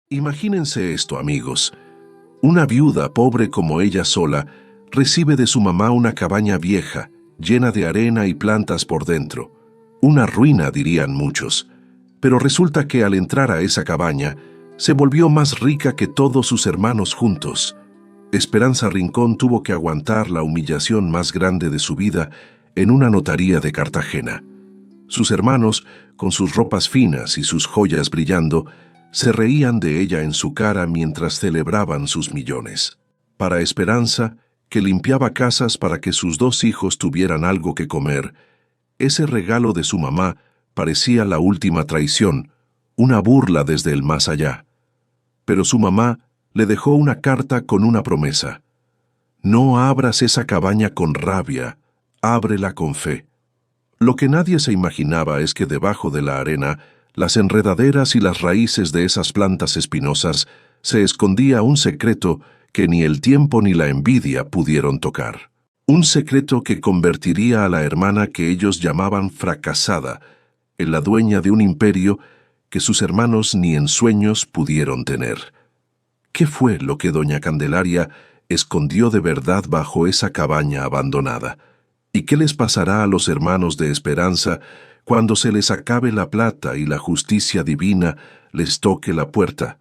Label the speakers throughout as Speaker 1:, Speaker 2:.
Speaker 1: Imagínense esto, amigos. Una viuda pobre como ella sola recibe de su mamá una cabaña vieja, llena de arena y plantas por dentro. Una ruina, dirían muchos. Pero resulta que al entrar a esa cabaña, se volvió más rica que todos sus hermanos juntos. Esperanza Rincón tuvo que aguantar la humillación más grande de su vida en una notaría de Cartagena. Sus hermanos, con sus ropas finas y sus joyas brillando, se reían de ella en su cara mientras celebraban sus millones. Para Esperanza, que limpiaba casas para que sus dos hijos tuvieran algo que comer, ese regalo de su mamá parecía la última traición, una burla desde el más allá. Pero su mamá le dejó una carta con una promesa. No abras esa cabaña con rabia, ábrela con fe. Lo que nadie se imaginaba es que debajo de la arena, las enredaderas y las raíces de esas plantas espinosas, se escondía un secreto que ni el tiempo ni la envidia pudieron tocar. Un secreto que convertiría a la hermana que ellos llamaban fracasada en la dueña de un imperio que sus hermanos ni en sueños pudieron tener. ¿Qué fue lo que doña Candelaria escondió de verdad bajo esa cabaña abandonada? ¿Y qué les pasará a los hermanos de Esperanza cuando se les acabe la plata y la justicia divina les toque la puerta?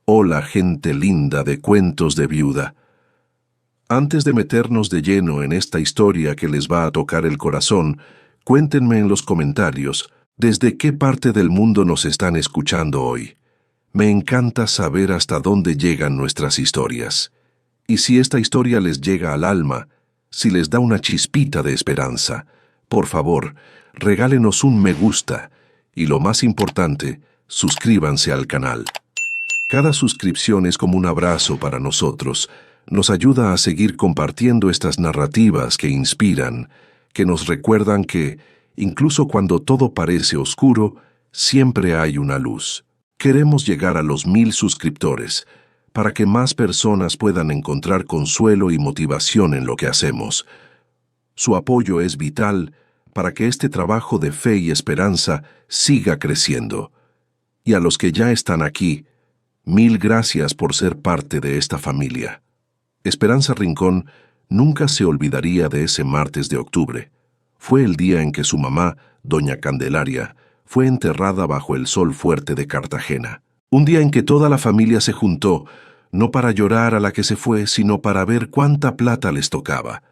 Speaker 1: Hola, gente linda de cuentos de viuda. Antes de meternos de lleno en esta historia que les va a tocar el corazón, cuéntenme en los comentarios desde qué parte del mundo nos están escuchando hoy. Me encanta saber hasta dónde llegan nuestras historias. Y si esta historia les llega al alma, si les da una chispita de esperanza, por favor, regálenos un me gusta y lo más importante, suscríbanse al canal. Cada suscripción es como un abrazo para nosotros, nos ayuda a seguir compartiendo estas narrativas que inspiran, que nos recuerdan que, incluso cuando todo parece oscuro, siempre hay una luz. Queremos llegar a los 1000 suscriptores, para que más personas puedan encontrar consuelo y motivación en lo que hacemos. Su apoyo es vital para que este trabajo de fe y esperanza siga creciendo. Y a los que ya están aquí, 1000 gracias por ser parte de esta familia. Esperanza Rincón nunca se olvidaría de ese martes de octubre. Fue el día en que su mamá, doña Candelaria, fue enterrada bajo el sol fuerte de Cartagena. Un día en que toda la familia se juntó, no para llorar a la que se fue, sino para ver cuánta plata les tocaba.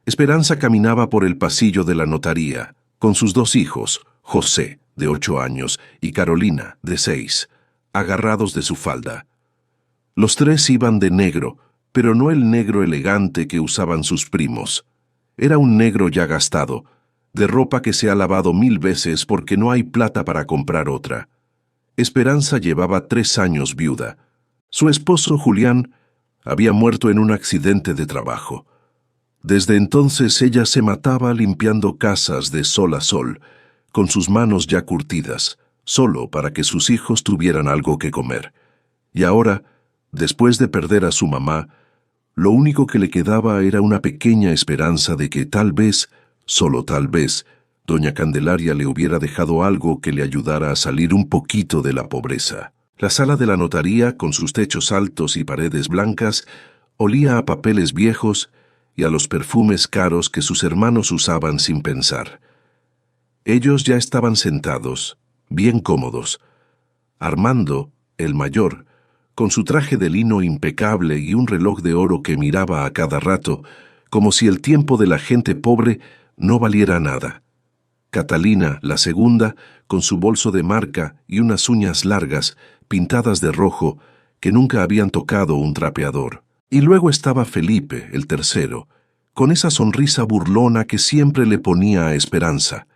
Speaker 1: Esperanza caminaba por el pasillo de la notaría, con sus dos hijos, José, de 8 años, y Carolina, de 6, agarrados de su falda. Los tres iban de negro, pero no el negro elegante que usaban sus primos. Era un negro ya gastado, de ropa que se ha lavado 1000 veces porque no hay plata para comprar otra. Esperanza llevaba 3 años viuda. Su esposo, Julián, había muerto en un accidente de trabajo. Desde entonces ella se mataba limpiando casas de sol a sol, con sus manos ya curtidas, solo para que sus hijos tuvieran algo que comer. Y ahora, después de perder a su mamá, lo único que le quedaba era una pequeña esperanza de que tal vez, solo tal vez, doña Candelaria le hubiera dejado algo que le ayudara a salir un poquito de la pobreza. La sala de la notaría, con sus techos altos y paredes blancas, olía a papeles viejos y a los perfumes caros que sus hermanos usaban sin pensar. Ellos ya estaban sentados, bien cómodos. Armando, el mayor, con su traje de lino impecable y un reloj de oro que miraba a cada rato, como si el tiempo de la gente pobre no valiera nada. Catalina, la segunda, con su bolso de marca y unas uñas largas, pintadas de rojo, que nunca habían tocado un trapeador. Y luego estaba Felipe, el tercero, con esa sonrisa burlona que siempre le ponía a Esperanza,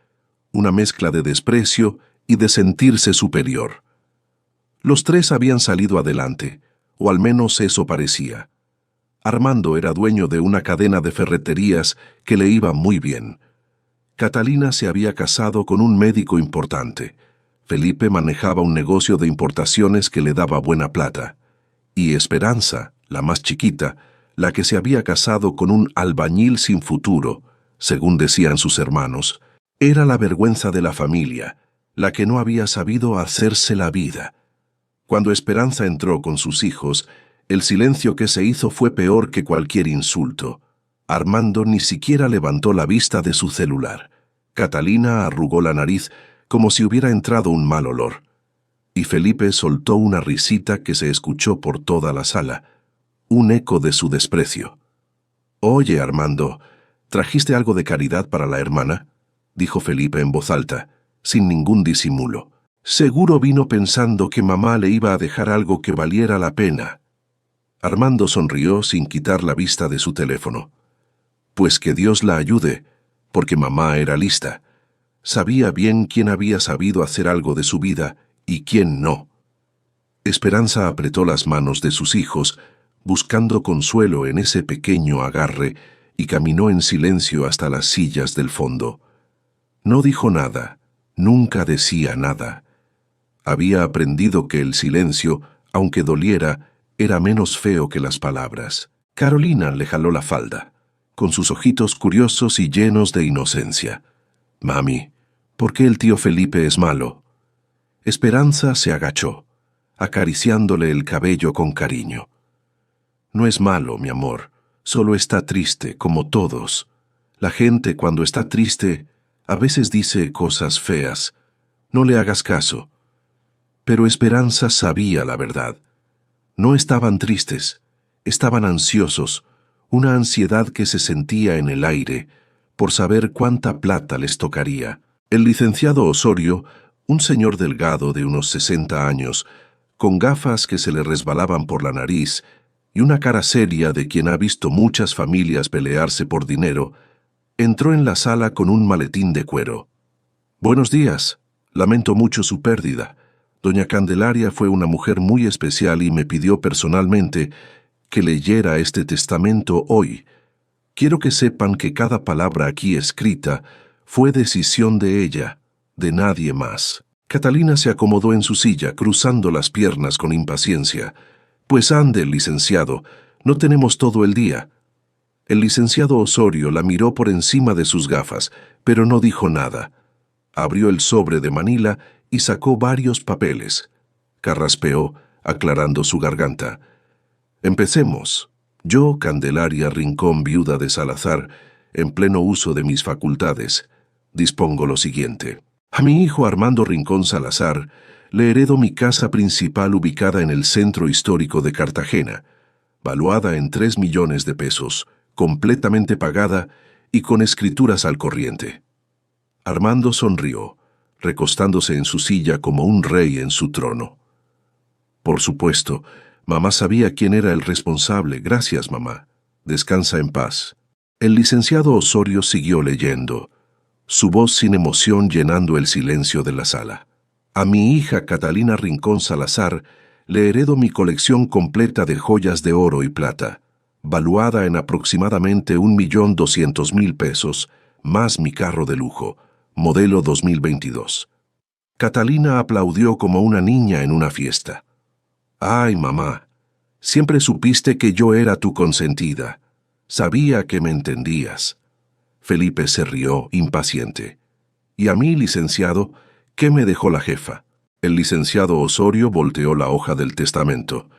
Speaker 1: una mezcla de desprecio y de sentirse superior. Los tres habían salido adelante, o al menos eso parecía. Armando era dueño de una cadena de ferreterías que le iba muy bien. Catalina se había casado con un médico importante. Felipe manejaba un negocio de importaciones que le daba buena plata. Y Esperanza, la más chiquita, la que se había casado con un albañil sin futuro, según decían sus hermanos, era la vergüenza de la familia, la que no había sabido hacerse la vida. Cuando Esperanza entró con sus hijos, el silencio que se hizo fue peor que cualquier insulto. Armando ni siquiera levantó la vista de su celular. Catalina arrugó la nariz como si hubiera entrado un mal olor. Y Felipe soltó una risita que se escuchó por toda la sala, un eco de su desprecio. «Oye, Armando, ¿trajiste algo de caridad para la hermana?», dijo Felipe en voz alta, sin ningún disimulo. «Seguro vino pensando que mamá le iba a dejar algo que valiera la pena». Armando sonrió sin quitar la vista de su teléfono. Pues que Dios la ayude, porque mamá era lista. Sabía bien quién había sabido hacer algo de su vida y quién no. Esperanza apretó las manos de sus hijos, buscando consuelo en ese pequeño agarre, y caminó en silencio hasta las sillas del fondo. No dijo nada, nunca decía nada. Había aprendido que el silencio, aunque doliera, era menos feo que las palabras. Carolina le jaló la falda, con sus ojitos curiosos y llenos de inocencia. «Mami, ¿por qué el tío Felipe es malo?». Esperanza se agachó, acariciándole el cabello con cariño. «No es malo, mi amor, solo está triste, como todos. La gente cuando está triste, a veces dice cosas feas. No le hagas caso». Pero Esperanza sabía la verdad. No estaban tristes, estaban ansiosos, una ansiedad que se sentía en el aire, por saber cuánta plata les tocaría. El licenciado Osorio, un señor delgado de unos 60 años, con gafas que se le resbalaban por la nariz y una cara seria de quien ha visto muchas familias pelearse por dinero, entró en la sala con un maletín de cuero. «Buenos días. Lamento mucho su pérdida. Doña Candelaria fue una mujer muy especial y me pidió personalmente que leyera este testamento hoy. Quiero que sepan que cada palabra aquí escrita fue decisión de ella, de nadie más». Catalina se acomodó en su silla, cruzando las piernas con impaciencia. «Pues ande, licenciado, no tenemos todo el día». El licenciado Osorio la miró por encima de sus gafas, pero no dijo nada. Abrió el sobre de Manila y sacó varios papeles. Carraspeó, aclarando su garganta. «Empecemos. Yo, Candelaria Rincón, viuda de Salazar, en pleno uso de mis facultades, dispongo lo siguiente. A mi hijo Armando Rincón Salazar le heredo mi casa principal ubicada en el centro histórico de Cartagena, valuada en 3 millones de pesos, completamente pagada y con escrituras al corriente». Armando sonrió, recostándose en su silla como un rey en su trono. «Por supuesto, mamá sabía quién era el responsable. Gracias, mamá. Descansa en paz». El licenciado Osorio siguió leyendo, su voz sin emoción llenando el silencio de la sala. «A mi hija Catalina Rincón Salazar le heredo mi colección completa de joyas de oro y plata, valuada en aproximadamente 1.200.000 pesos, más mi carro de lujo, modelo 2022. Catalina aplaudió como una niña en una fiesta. «Ay, mamá, siempre supiste que yo era tu consentida. Sabía que me entendías». Felipe se rió, impaciente. «¿Y a mí, licenciado, qué me dejó la jefa?». El licenciado Osorio volteó la hoja del testamento.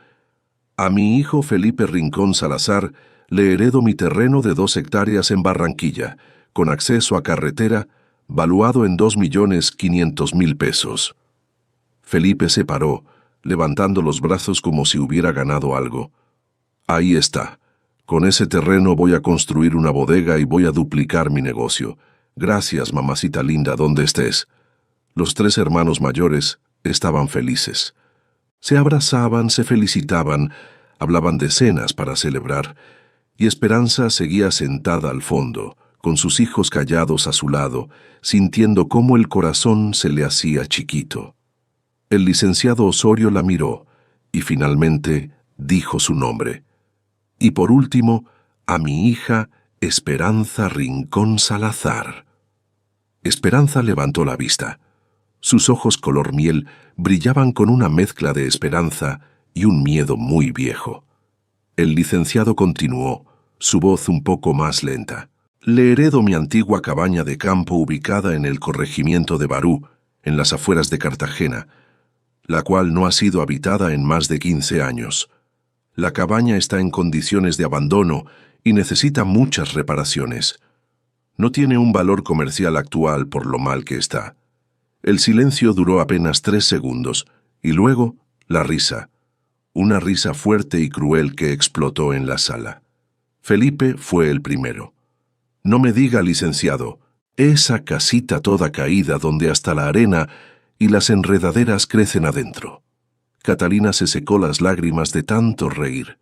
Speaker 1: «A mi hijo Felipe Rincón Salazar le heredo mi terreno de 2 hectáreas en Barranquilla, con acceso a carretera, valuado en 2.500.000 pesos». Felipe se paró, levantando los brazos como si hubiera ganado algo. «Ahí está. Con ese terreno voy a construir una bodega y voy a duplicar mi negocio. Gracias, mamacita linda, donde estés». Los 3 hermanos mayores estaban felices. Se abrazaban, se felicitaban, hablaban de cenas para celebrar, y Esperanza seguía sentada al fondo, con sus hijos callados a su lado, sintiendo cómo el corazón se le hacía chiquito. El licenciado Osorio la miró, y finalmente dijo su nombre. «Y por último, a mi hija Esperanza Rincón Salazar». Esperanza levantó la vista. Sus ojos color miel brillaban con una mezcla de esperanza y un miedo muy viejo. El licenciado continuó, su voz un poco más lenta. «Le heredo mi antigua cabaña de campo ubicada en el corregimiento de Barú, en las afueras de Cartagena. la cual no ha sido habitada en más de 15 años. La cabaña está en condiciones de abandono y necesita muchas reparaciones. No tiene un valor comercial actual por lo mal que está. El silencio duró apenas 3 segundos, y luego la risa. Una risa fuerte y cruel que explotó en la sala. Felipe fue el primero. No me diga, licenciado, esa casita toda caída donde hasta la arena y las enredaderas crecen adentro. Catalina se secó las lágrimas de tanto reír.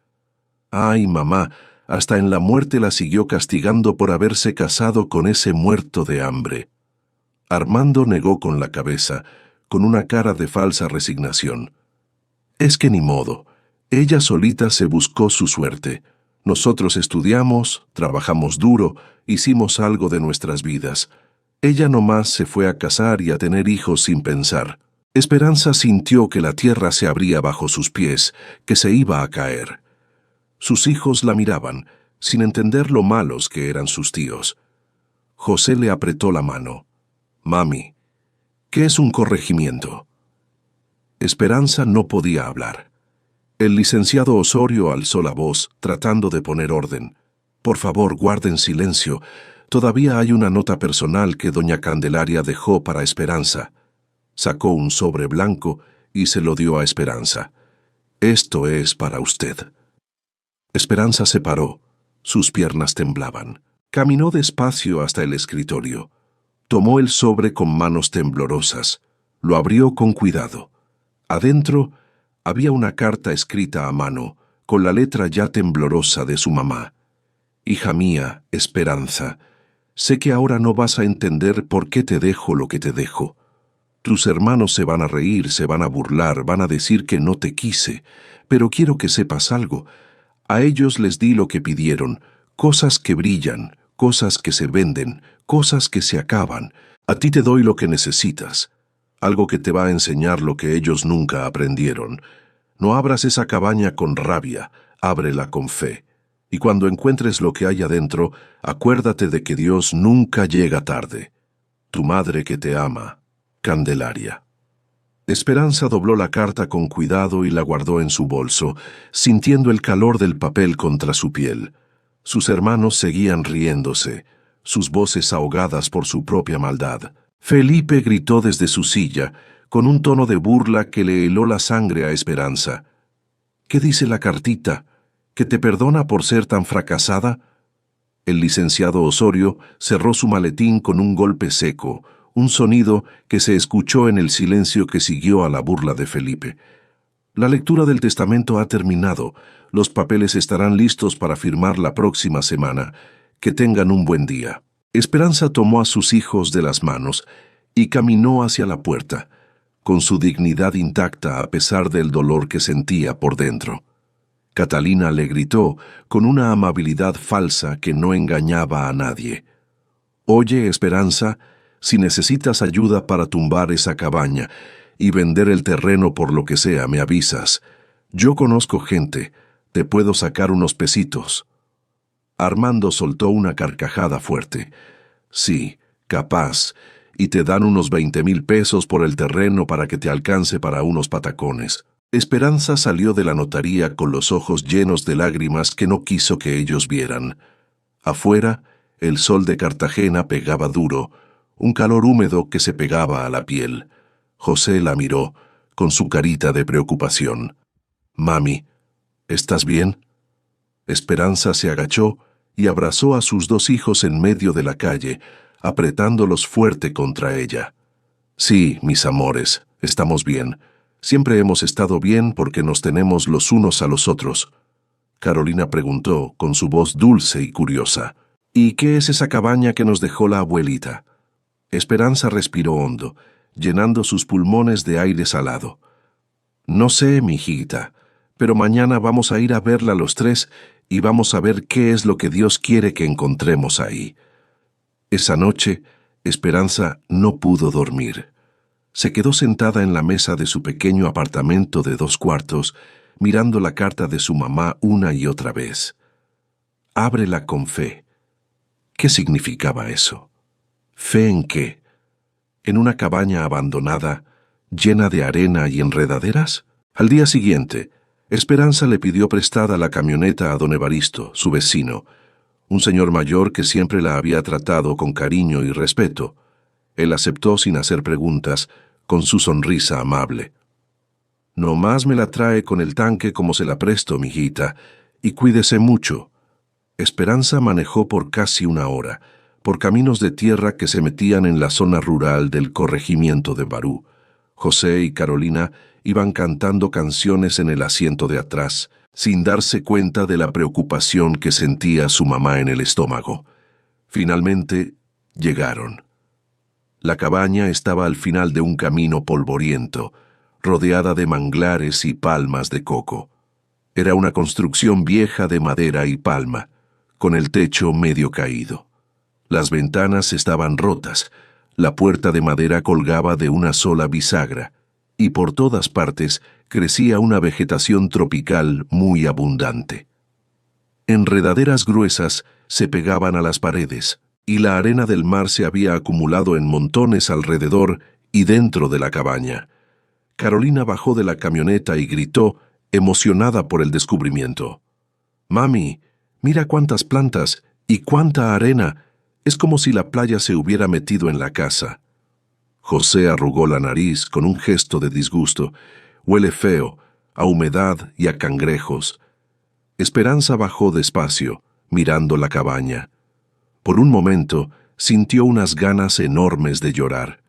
Speaker 1: Ay, mamá, hasta en la muerte la siguió castigando por haberse casado con ese muerto de hambre. Armando negó con la cabeza, con una cara de falsa resignación. Es que ni modo, ella solita se buscó su suerte. Nosotros estudiamos, trabajamos duro, hicimos algo de nuestras vidas. Ella nomás se fue a casar y a tener hijos sin pensar. Esperanza sintió que la tierra se abría bajo sus pies, que se iba a caer. Sus hijos la miraban, sin entender lo malos que eran sus tíos. José le apretó la mano. Mami, ¿qué es un corregimiento? Esperanza no podía hablar. El licenciado Osorio alzó la voz, tratando de poner orden. Por favor, guarden silencio. Todavía hay una nota personal que doña Candelaria dejó para Esperanza. Sacó un sobre blanco y se lo dio a Esperanza. Esto es para usted. Esperanza se paró. Sus piernas temblaban. Caminó despacio hasta el escritorio. Tomó el sobre con manos temblorosas. Lo abrió con cuidado. Adentro había una carta escrita a mano, con la letra ya temblorosa de su mamá. Hija mía, Esperanza, sé que ahora no vas a entender por qué te dejo lo que te dejo. Tus hermanos se van a reír, se van a burlar, van a decir que no te quise, pero quiero que sepas algo. A ellos les di lo que pidieron, cosas que brillan, cosas que se venden, cosas que se acaban. A ti te doy lo que necesitas, algo que te va a enseñar lo que ellos nunca aprendieron. No abras esa cabaña con rabia, ábrela con fe. Y cuando encuentres lo que hay adentro, acuérdate de que Dios nunca llega tarde. Tu madre que te ama, Candelaria. Esperanza dobló la carta con cuidado y la guardó en su bolso, sintiendo el calor del papel contra su piel. Sus hermanos seguían riéndose, sus voces ahogadas por su propia maldad. Felipe gritó desde su silla, con un tono de burla que le heló la sangre a Esperanza. ¿Qué dice la cartita? ¿Que te perdona por ser tan fracasada? El licenciado Osorio cerró su maletín con un golpe seco, un sonido que se escuchó en el silencio que siguió a la burla de Felipe. La lectura del testamento ha terminado. Los papeles estarán listos para firmar la próxima semana. Que tengan un buen día. Esperanza tomó a sus hijos de las manos y caminó hacia la puerta, con su dignidad intacta a pesar del dolor que sentía por dentro. Catalina le gritó con una amabilidad falsa que no engañaba a nadie. Oye, Esperanza, si necesitas ayuda para tumbar esa cabaña y vender el terreno por lo que sea, me avisas. Yo conozco gente, te puedo sacar unos pesitos. Armando soltó una carcajada fuerte. Sí, capaz, y te dan unos 20,000 pesos por el terreno para que te alcance para unos patacones. Esperanza salió de la notaría con los ojos llenos de lágrimas que no quiso que ellos vieran. Afuera, el sol de Cartagena pegaba duro, un calor húmedo que se pegaba a la piel. José la miró, con su carita de preocupación. «Mami, ¿estás bien?» Esperanza se agachó y abrazó a sus 2 hijos en medio de la calle, apretándolos fuerte contra ella. «Sí, mis amores, estamos bien. Siempre hemos estado bien porque nos tenemos los unos a los otros». Carolina preguntó, con su voz dulce y curiosa. «¿Y qué es esa cabaña que nos dejó la abuelita?» Esperanza respiró hondo, llenando sus pulmones de aire salado. «No sé, mijita, pero mañana vamos a ir a verla los 3 y vamos a ver qué es lo que Dios quiere que encontremos ahí». Esa noche, Esperanza no pudo dormir. Se quedó sentada en la mesa de su pequeño apartamento de 2 cuartos, mirando la carta de su mamá una y otra vez. Ábrela con fe. ¿Qué significaba eso? ¿Fe en qué? En una cabaña abandonada, llena de arena y enredaderas? Al día siguiente, Esperanza le pidió prestada la camioneta a don Evaristo, su vecino, un señor mayor que siempre la había tratado con cariño y respeto. Él aceptó sin hacer preguntas, con su sonrisa amable. «No más me la trae con el tanque como se la presto, mijita, y cuídese mucho». Esperanza manejó por casi una hora, por caminos de tierra que se metían en la zona rural del corregimiento de Barú. José y Carolina iban cantando canciones en el asiento de atrás, sin darse cuenta de la preocupación que sentía su mamá en el estómago. Finalmente, llegaron. La cabaña estaba al final de un camino polvoriento, rodeada de manglares y palmas de coco. Era una construcción vieja de madera y palma, con el techo medio caído. Las ventanas estaban rotas, la puerta de madera colgaba de una sola bisagra, y por todas partes crecía una vegetación tropical muy abundante. Enredaderas gruesas se pegaban a las paredes, y la arena del mar se había acumulado en montones alrededor y dentro de la cabaña. Carolina bajó de la camioneta y gritó, emocionada por el descubrimiento: «Mami, mira cuántas plantas y cuánta arena. Es como si la playa se hubiera metido en la casa». José arrugó la nariz con un gesto de disgusto. «Huele feo, a humedad y a cangrejos». Esperanza bajó despacio, mirando la cabaña. Por un momento sintió unas ganas enormes de llorar.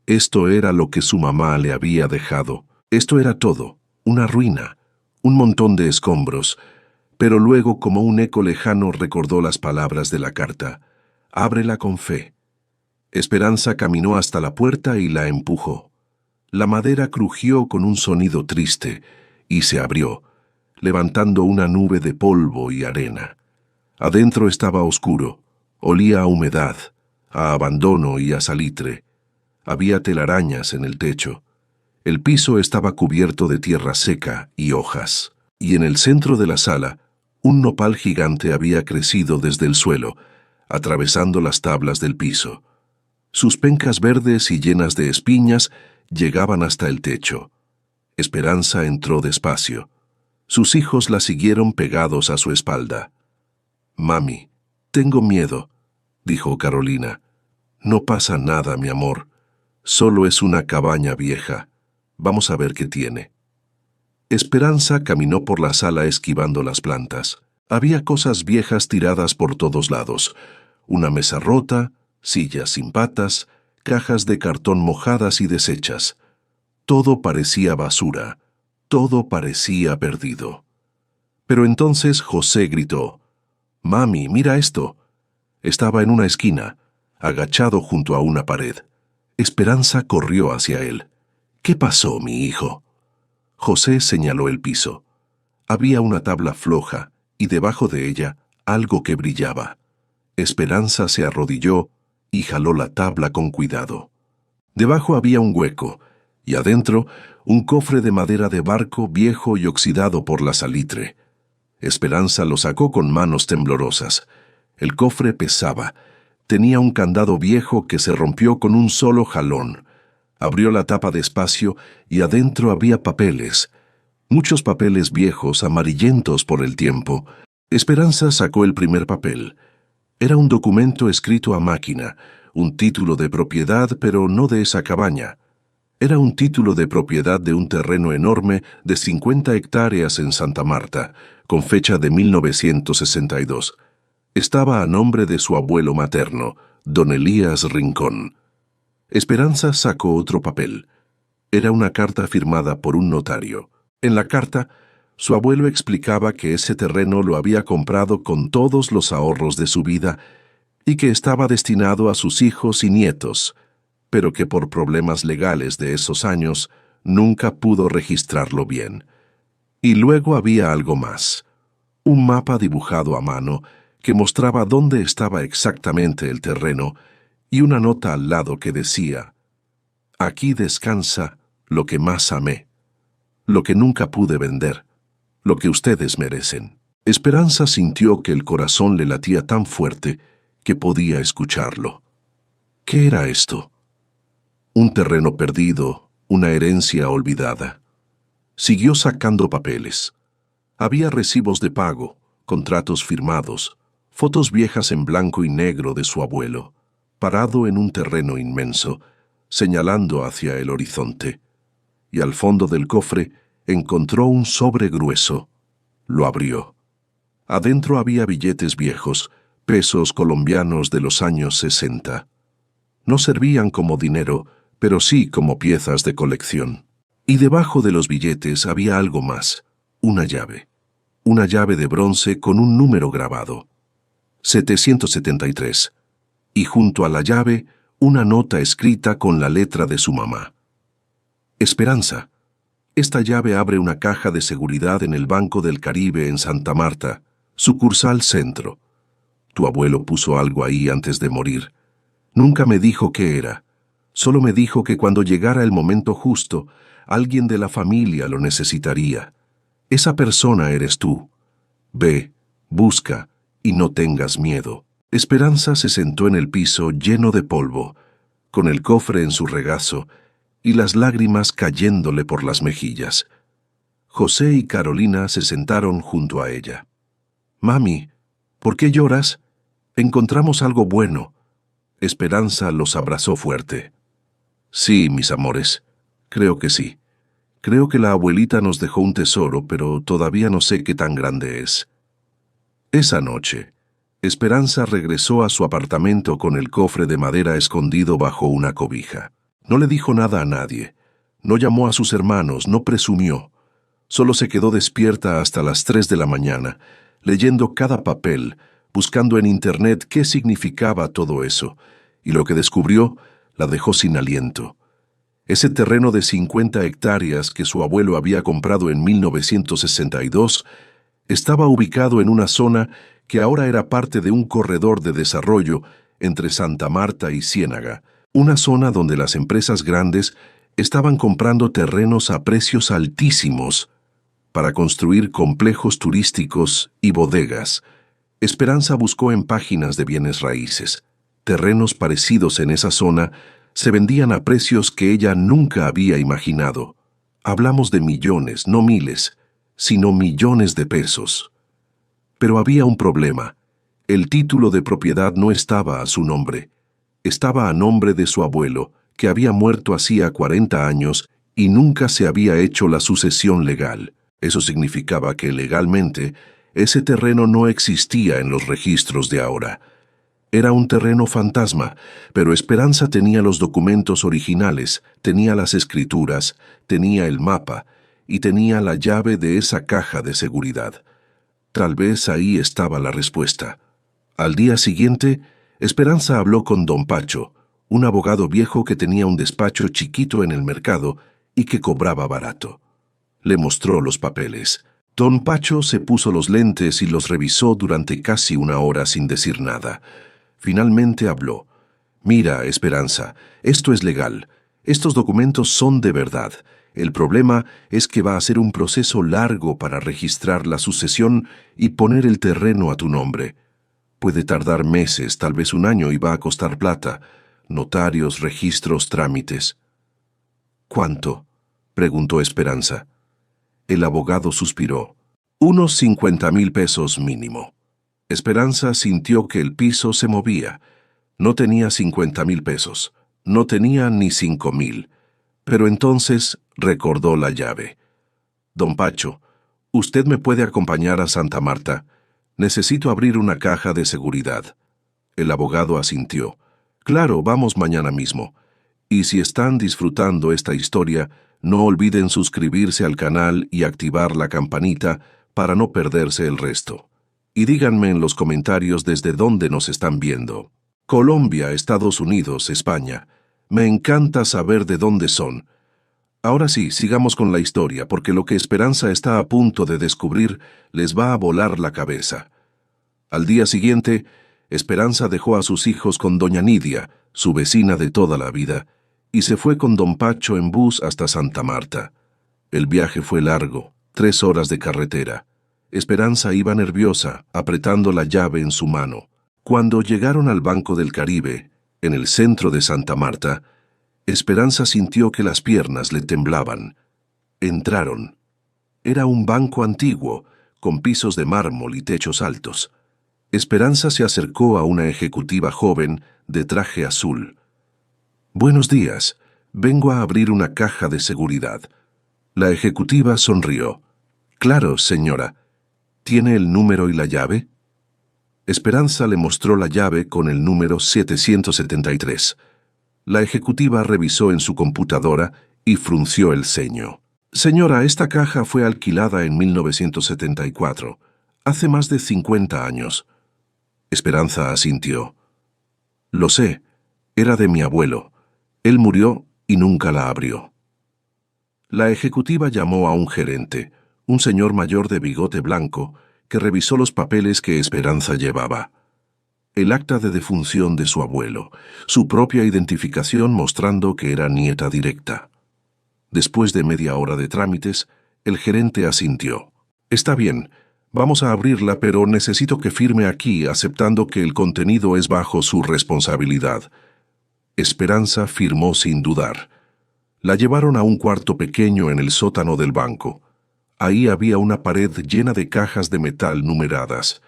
Speaker 1: Esto era lo que su mamá le había dejado. Esto era todo, una ruina, un montón de escombros. Pero luego, como un eco lejano, recordó las palabras de la carta: «Ábrela con fe». Esperanza caminó hasta la puerta y la empujó. La madera crujió con un sonido triste y se abrió, levantando una nube de polvo y arena. Adentro estaba oscuro, olía a humedad, a abandono y a salitre. Había telarañas en el techo. El piso estaba cubierto de tierra seca y hojas, y en el centro de la sala, un nopal gigante había crecido desde el suelo, atravesando las tablas del piso. Sus pencas verdes y llenas de espiñas llegaban hasta el techo. Esperanza entró despacio. Sus hijos la siguieron pegados a su espalda. «Mami, tengo miedo», dijo Carolina. «No pasa nada, mi amor. Solo es una cabaña vieja. Vamos a ver qué tiene». Esperanza caminó por la sala esquivando las plantas. Había cosas viejas tiradas por todos lados. Una mesa rota, sillas sin patas, cajas de cartón mojadas y deshechas. Todo parecía basura, todo parecía perdido. Pero entonces José gritó: «Mami, mira esto». Estaba en una esquina, agachado junto a una pared. Esperanza corrió hacia él. «¿Qué pasó, mi hijo?». José señaló el piso. Había una tabla floja y debajo de ella algo que brillaba. Esperanza se arrodilló y jaló la tabla con cuidado. Debajo había un hueco, y adentro un cofre de madera de barco viejo y oxidado por la salitre. Esperanza lo sacó con manos temblorosas. El cofre pesaba. Tenía un candado viejo que se rompió con un solo jalón. Abrió la tapa despacio y adentro había papeles. Muchos papeles viejos, amarillentos por el tiempo. Esperanza sacó el primer papel. Era un documento escrito a máquina, un título de propiedad, pero no de esa cabaña. Era un título de propiedad de un terreno enorme de 50 hectáreas en Santa Marta, con fecha de 1962. Estaba a nombre de su abuelo materno, don Elías Rincón. Esperanza sacó otro papel. Era una carta firmada por un notario. En la carta, su abuelo explicaba que ese terreno lo había comprado con todos los ahorros de su vida y que estaba destinado a sus hijos y nietos, pero que por problemas legales de esos años nunca pudo registrarlo bien. Y luego había algo más: un mapa dibujado a mano que mostraba dónde estaba exactamente el terreno y una nota al lado que decía: «Aquí descansa lo que más amé, lo que nunca pude vender, lo que ustedes merecen». Esperanza sintió que el corazón le latía tan fuerte que podía escucharlo. ¿Qué era esto? Un terreno perdido, una herencia olvidada. Siguió sacando papeles. Había recibos de pago, contratos firmados, fotos viejas en blanco y negro de su abuelo, parado en un terreno inmenso, señalando hacia el horizonte. Y al fondo del cofre encontró un sobre grueso. Lo abrió. Adentro había billetes viejos, pesos colombianos de los años 60. No servían como dinero, pero sí como piezas de colección. Y debajo de los billetes había algo más, una llave. Una llave de bronce con un número grabado. 773. Y junto a la llave, una nota escrita con la letra de su mamá. Esperanza. Esta llave abre una caja de seguridad en el Banco del Caribe en Santa Marta, sucursal Centro. Tu abuelo puso algo ahí antes de morir. Nunca me dijo qué era. Solo me dijo que cuando llegara el momento justo, alguien de la familia lo necesitaría. Esa persona eres tú. Ve, busca y no tengas miedo. Esperanza se sentó en el piso lleno de polvo, con el cofre en su regazo y las lágrimas cayéndole por las mejillas. José y Carolina se sentaron junto a ella. Mami, ¿por qué lloras? Encontramos algo bueno. Esperanza los abrazó fuerte. Sí, mis amores, creo que sí. Creo que la abuelita nos dejó un tesoro, pero todavía no sé qué tan grande es. Esa noche, Esperanza regresó a su apartamento con el cofre de madera escondido bajo una cobija. No le dijo nada a nadie. No llamó a sus hermanos, no presumió. Solo se quedó despierta hasta las 3 de la mañana, leyendo cada papel, buscando en internet qué significaba todo eso, y lo que descubrió la dejó sin aliento. Ese terreno de 50 hectáreas que su abuelo había comprado en 1962 estaba ubicado en una zona que ahora era parte de un corredor de desarrollo entre Santa Marta y Ciénaga, una zona donde las empresas grandes estaban comprando terrenos a precios altísimos para construir complejos turísticos y bodegas. Esperanza buscó en páginas de bienes raíces. Terrenos parecidos en esa zona se vendían a precios que ella nunca había imaginado. Hablamos de millones, no miles, sino millones de pesos. Pero había un problema. El título de propiedad no estaba a su nombre. Estaba a nombre de su abuelo, que había muerto hacía 40 años y nunca se había hecho la sucesión legal. Eso significaba que legalmente ese terreno no existía en los registros de ahora. Era un terreno fantasma, pero Esperanza tenía los documentos originales, tenía las escrituras, tenía el mapa y tenía la llave de esa caja de seguridad. Tal vez ahí estaba la respuesta. Al día siguiente, Esperanza habló con don Pacho, un abogado viejo que tenía un despacho chiquito en el mercado y que cobraba barato. Le mostró los papeles. Don Pacho se puso los lentes y los revisó durante casi una hora sin decir nada. Finalmente habló. Mira, Esperanza, esto es legal. Estos documentos son de verdad. El problema es que va a ser un proceso largo para registrar la sucesión y poner el terreno a tu nombre. Puede tardar meses, tal vez un año, y va a costar plata. Notarios, registros, trámites. ¿Cuánto? Preguntó Esperanza. El abogado suspiró. Unos 50,000 pesos mínimo. Esperanza sintió que el piso se movía. No tenía 50,000 pesos. No tenía ni 5,000. Pero entonces recordó la llave. Don Pacho, usted me puede acompañar a Santa Marta. Necesito abrir una caja de seguridad. El abogado asintió. Claro, vamos mañana mismo. Y si están disfrutando esta historia, no olviden suscribirse al canal y activar la campanita para no perderse el resto. Y díganme en los comentarios desde dónde nos están viendo. Colombia, Estados Unidos, España. Me encanta saber de dónde son. Ahora sí, sigamos con la historia, porque lo que Esperanza está a punto de descubrir les va a volar la cabeza. Al día siguiente, Esperanza dejó a sus hijos con doña Nidia, su vecina de toda la vida, y se fue con don Pacho en bus hasta Santa Marta. El viaje fue largo, 3 horas de carretera. Esperanza iba nerviosa, apretando la llave en su mano. Cuando llegaron al Banco del Caribe, en el centro de Santa Marta, Esperanza sintió que las piernas le temblaban. Entraron. Era un banco antiguo, con pisos de mármol y techos altos. Esperanza se acercó a una ejecutiva joven de traje azul. «Buenos días. Vengo a abrir una caja de seguridad». La ejecutiva sonrió. «Claro, señora. ¿Tiene el número y la llave?» Esperanza le mostró la llave con el número 773. La ejecutiva revisó en su computadora y frunció el ceño. «Señora, esta caja fue alquilada en 1974, hace más de 50 años». Esperanza asintió. «Lo sé, era de mi abuelo. Él murió y nunca la abrió». La ejecutiva llamó a un gerente, un señor mayor de bigote blanco, que revisó los papeles que Esperanza llevaba. El acta de defunción de su abuelo, su propia identificación mostrando que era nieta directa. Después de media hora de trámites, el gerente asintió. «Está bien, vamos a abrirla, pero necesito que firme aquí aceptando que el contenido es bajo su responsabilidad». Esperanza firmó sin dudar. La llevaron a un cuarto pequeño en el sótano del banco. Ahí había una pared llena de cajas de metal numeradas.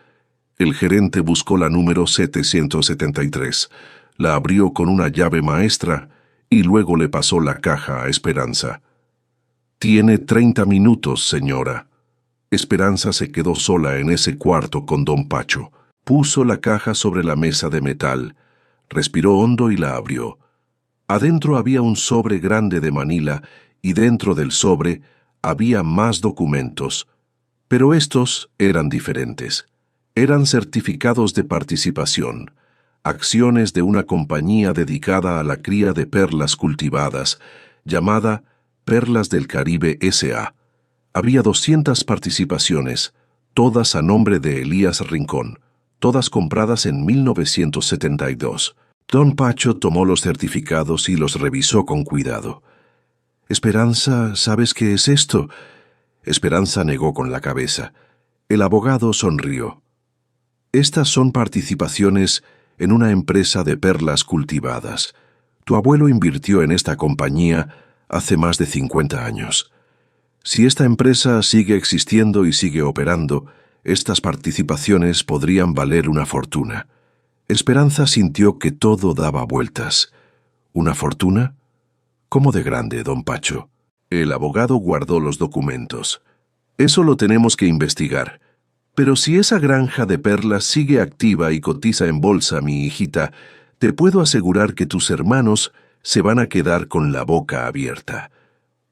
Speaker 1: El gerente buscó la número 773, la abrió con una llave maestra y luego le pasó la caja a Esperanza. «Tiene 30 minutos, señora». Esperanza se quedó sola en ese cuarto con don Pacho. Puso la caja sobre la mesa de metal, respiró hondo y la abrió. Adentro había un sobre grande de Manila y dentro del sobre había más documentos. Pero estos eran diferentes. Eran certificados de participación, acciones de una compañía dedicada a la cría de perlas cultivadas, llamada Perlas del Caribe S.A. Había 200 participaciones, todas a nombre de Elías Rincón, todas compradas en 1972. Don Pacho tomó los certificados y los revisó con cuidado. «Esperanza, ¿sabes qué es esto?» Esperanza negó con la cabeza. El abogado sonrió. «Estas son participaciones en una empresa de perlas cultivadas. Tu abuelo invirtió en esta compañía hace más de 50 años. Si esta empresa sigue existiendo y sigue operando, estas participaciones podrían valer una fortuna». Esperanza sintió que todo daba vueltas. ¿Una fortuna? ¿Cómo de grande, don Pacho? El abogado guardó los documentos. «Eso lo tenemos que investigar. Pero si esa granja de perlas sigue activa y cotiza en bolsa, mi hijita, te puedo asegurar que tus hermanos se van a quedar con la boca abierta».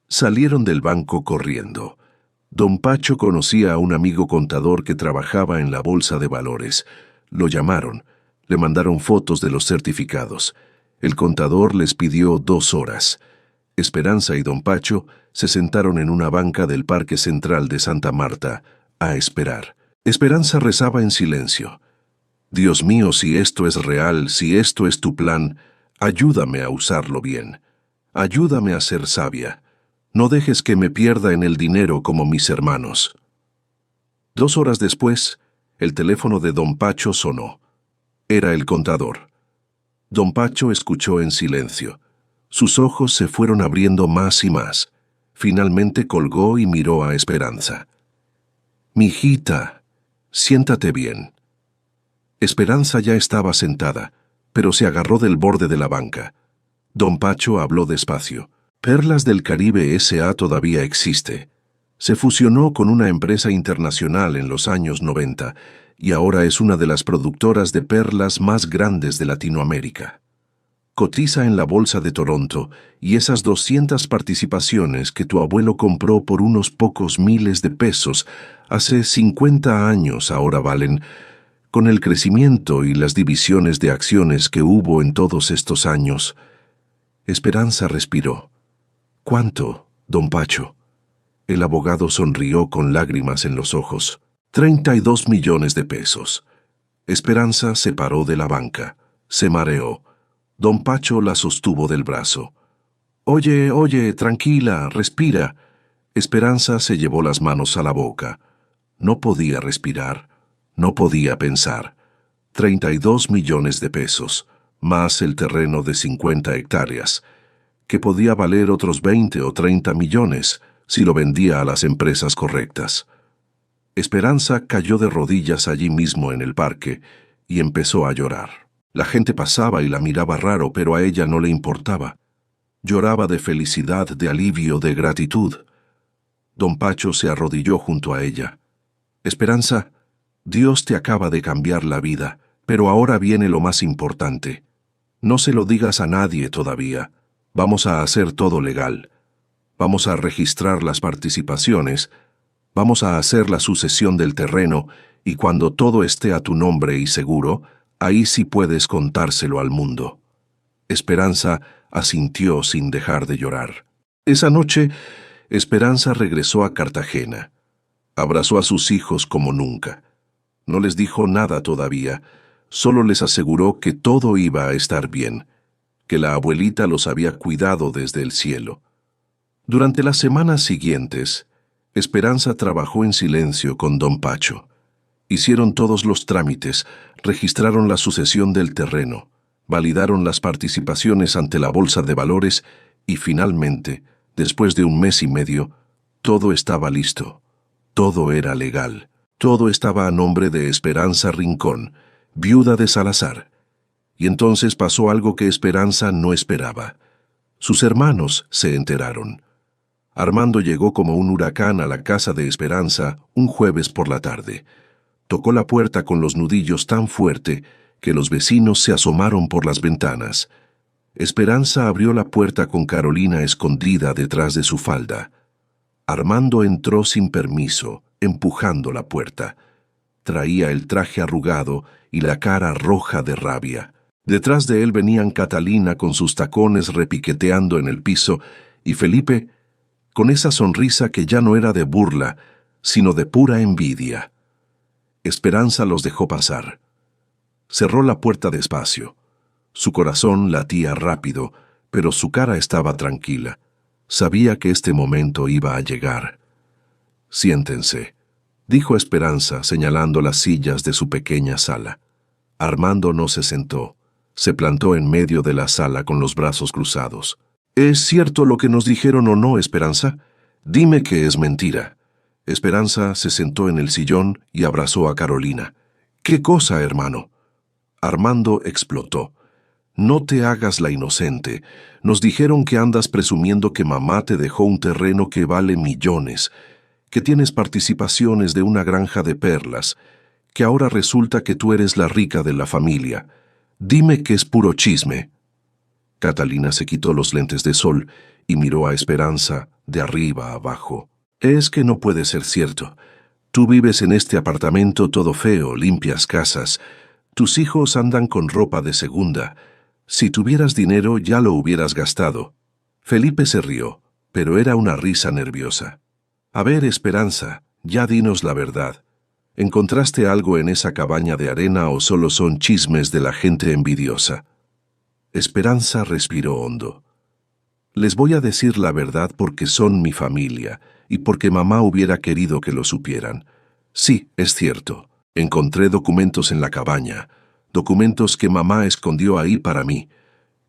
Speaker 1: Salieron del banco corriendo. Don Pacho conocía a un amigo contador que trabajaba en la bolsa de valores. Lo llamaron. Le mandaron fotos de los certificados. El contador les pidió 2 horas. Esperanza y don Pacho se sentaron en una banca del Parque Central de Santa Marta a esperar. Esperanza rezaba en silencio. «Dios mío, si esto es real, si esto es tu plan, ayúdame a usarlo bien. Ayúdame a ser sabia. No dejes que me pierda en el dinero como mis hermanos». 2 horas después, el teléfono de don Pacho sonó. Era el contador. Don Pacho escuchó en silencio. Sus ojos se fueron abriendo más y más. Finalmente colgó y miró a Esperanza. «Mijita, siéntate bien». Esperanza ya estaba sentada, pero se agarró del borde de la banca. Don Pacho habló despacio. «Perlas del Caribe S.A. todavía existe. Se fusionó con una empresa internacional en los años 90 y ahora es una de las productoras de perlas más grandes de Latinoamérica. Cotiza en la Bolsa de Toronto y esas 200 participaciones que tu abuelo compró por unos pocos miles de pesos hace 50 años ahora valen, con el crecimiento y las divisiones de acciones que hubo en todos estos años». Esperanza respiró. «¿Cuánto, don Pacho?» El abogado sonrió con lágrimas en los ojos. 32 millones de pesos. Esperanza se paró de la banca. Se mareó. Don Pacho la sostuvo del brazo. Oye, tranquila, respira». Esperanza se llevó las manos a la boca. No podía respirar. No podía pensar. 32 millones de pesos, más el terreno de 50 hectáreas. que podía valer otros 20 o 30 millones si lo vendía a las empresas correctas. Esperanza cayó de rodillas allí mismo en el parque y empezó a llorar. La gente pasaba y la miraba raro, pero a ella no le importaba. Lloraba de felicidad, de alivio, de gratitud. Don Pacho se arrodilló junto a ella. Esperanza, Dios te acaba de cambiar la vida, pero ahora viene lo más importante. No se lo digas a nadie todavía. Vamos a hacer todo legal. Vamos a registrar las participaciones. Vamos a hacer la sucesión del terreno y cuando todo esté a tu nombre y seguro, ahí sí puedes contárselo al mundo. Esperanza asintió sin dejar de llorar. Esa noche, Esperanza regresó a Cartagena. Abrazó a sus hijos como nunca. No les dijo nada todavía, solo les aseguró que todo iba a estar bien, que la abuelita los había cuidado desde el cielo. Durante las semanas siguientes, Esperanza trabajó en silencio con don Pacho. Hicieron todos los trámites, registraron la sucesión del terreno, validaron las participaciones ante la Bolsa de Valores y finalmente, después de 1 mes y medio, todo estaba listo. Todo era legal. Todo estaba a nombre de Esperanza Rincón, viuda de Salazar. Y entonces pasó algo que Esperanza no esperaba. Sus hermanos se enteraron. Armando llegó como un huracán a la casa de Esperanza un jueves por la tarde. Tocó la puerta con los nudillos tan fuerte que los vecinos se asomaron por las ventanas. Esperanza abrió la puerta con Carolina escondida detrás de su falda. Armando entró sin permiso, empujando la puerta. Traía el traje arrugado y la cara roja de rabia. Detrás de él venían Catalina con sus tacones repiqueteando en el piso y Felipe con esa sonrisa que ya no era de burla, sino de pura envidia. Esperanza los dejó pasar. Cerró la puerta despacio. Su corazón latía rápido, pero su cara estaba tranquila. Sabía que este momento iba a llegar. «Siéntense», dijo Esperanza, señalando las sillas de su pequeña sala. Armando no se sentó. Se plantó en medio de la sala con los brazos cruzados. «¿Es cierto lo que nos dijeron o no, Esperanza? Dime que es mentira». Esperanza se sentó en el sillón y abrazó a Carolina. «¿Qué cosa, hermano?» Armando explotó. «No te hagas la inocente. Nos dijeron que andas presumiendo que mamá te dejó un terreno que vale millones, que tienes participaciones de una granja de perlas, que ahora resulta que tú eres la rica de la familia. Dime que es puro chisme». Catalina se quitó los lentes de sol y miró a Esperanza de arriba a abajo. «Es que no puede ser cierto. Tú vives en este apartamento todo feo, limpias casas. Tus hijos andan con ropa de segunda. Si tuvieras dinero ya lo hubieras gastado». Felipe se rió, pero era una risa nerviosa. «A ver, Esperanza, ya dinos la verdad. ¿Encontraste algo en esa cabaña de arena o solo son chismes de la gente envidiosa?» Esperanza respiró hondo. «Les voy a decir la verdad porque son mi familia y porque mamá hubiera querido que lo supieran. Sí, es cierto. Encontré documentos en la cabaña, documentos que mamá escondió ahí para mí.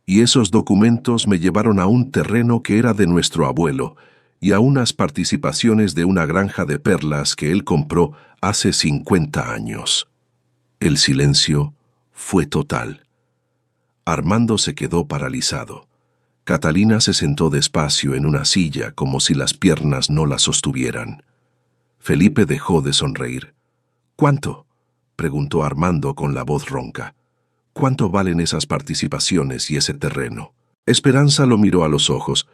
Speaker 1: Y esos documentos me llevaron a un terreno que era de nuestro abuelo y a unas participaciones de una granja de perlas que él compró hace 50 años. El silencio fue total. Armando se quedó paralizado. Catalina se sentó despacio en una silla como si las piernas no la sostuvieran. Felipe dejó de sonreír. «¿Cuánto?», preguntó Armando con la voz ronca. «¿Cuánto valen esas participaciones y ese terreno?» Esperanza lo miró a los ojos.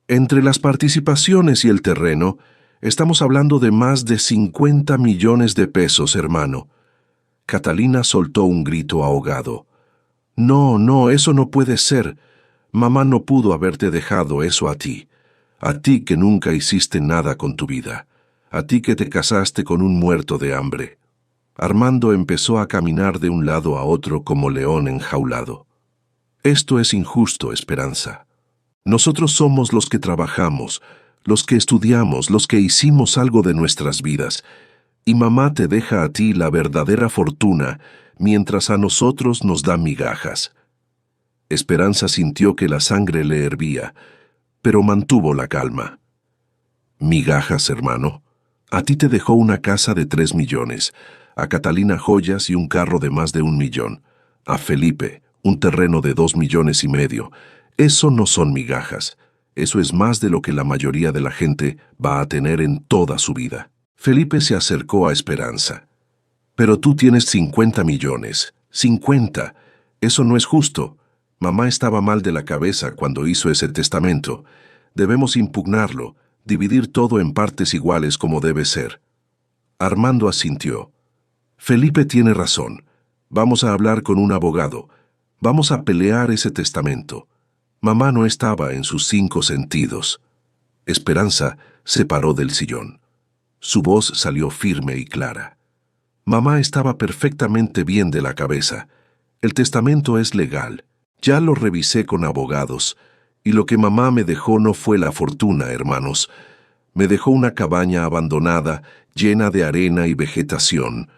Speaker 1: «Entre las participaciones y el terreno, estamos hablando de más de 50 millones de pesos, hermano». Catalina soltó un grito ahogado. «No, no, eso no puede ser. Mamá no pudo haberte dejado eso a ti que nunca hiciste nada con tu vida, a ti que te casaste con un muerto de hambre». Armando empezó a caminar de un lado a otro como león enjaulado. «Esto es injusto, Esperanza. Nosotros somos los que trabajamos, los que estudiamos, los que hicimos algo de nuestras vidas, y mamá te deja a ti la verdadera fortuna, mientras a nosotros nos da migajas». Esperanza sintió que la sangre le hervía, pero mantuvo la calma. Migajas, hermano. A ti te dejó una casa de 3 millones, a Catalina joyas y un carro de más de 1 millón, a Felipe un terreno de 2,5 millones. Eso no son migajas. Eso es más de lo que la mayoría de la gente va a tener en toda su vida. Felipe se acercó a Esperanza. Pero tú tienes 50 millones. 50. Eso no es justo. Mamá estaba mal de la cabeza cuando hizo ese testamento. Debemos impugnarlo, dividir todo en partes iguales como debe ser. Armando asintió. Felipe tiene razón. Vamos a hablar con un abogado. Vamos a pelear ese testamento. Mamá no estaba en sus 5 sentidos. Esperanza se paró del sillón. Su voz salió firme y clara. Mamá estaba perfectamente bien de la cabeza. El testamento es legal. Ya lo revisé con abogados. Y lo que mamá me dejó no fue la fortuna, hermanos. Me dejó una cabaña abandonada, llena de arena y vegetación.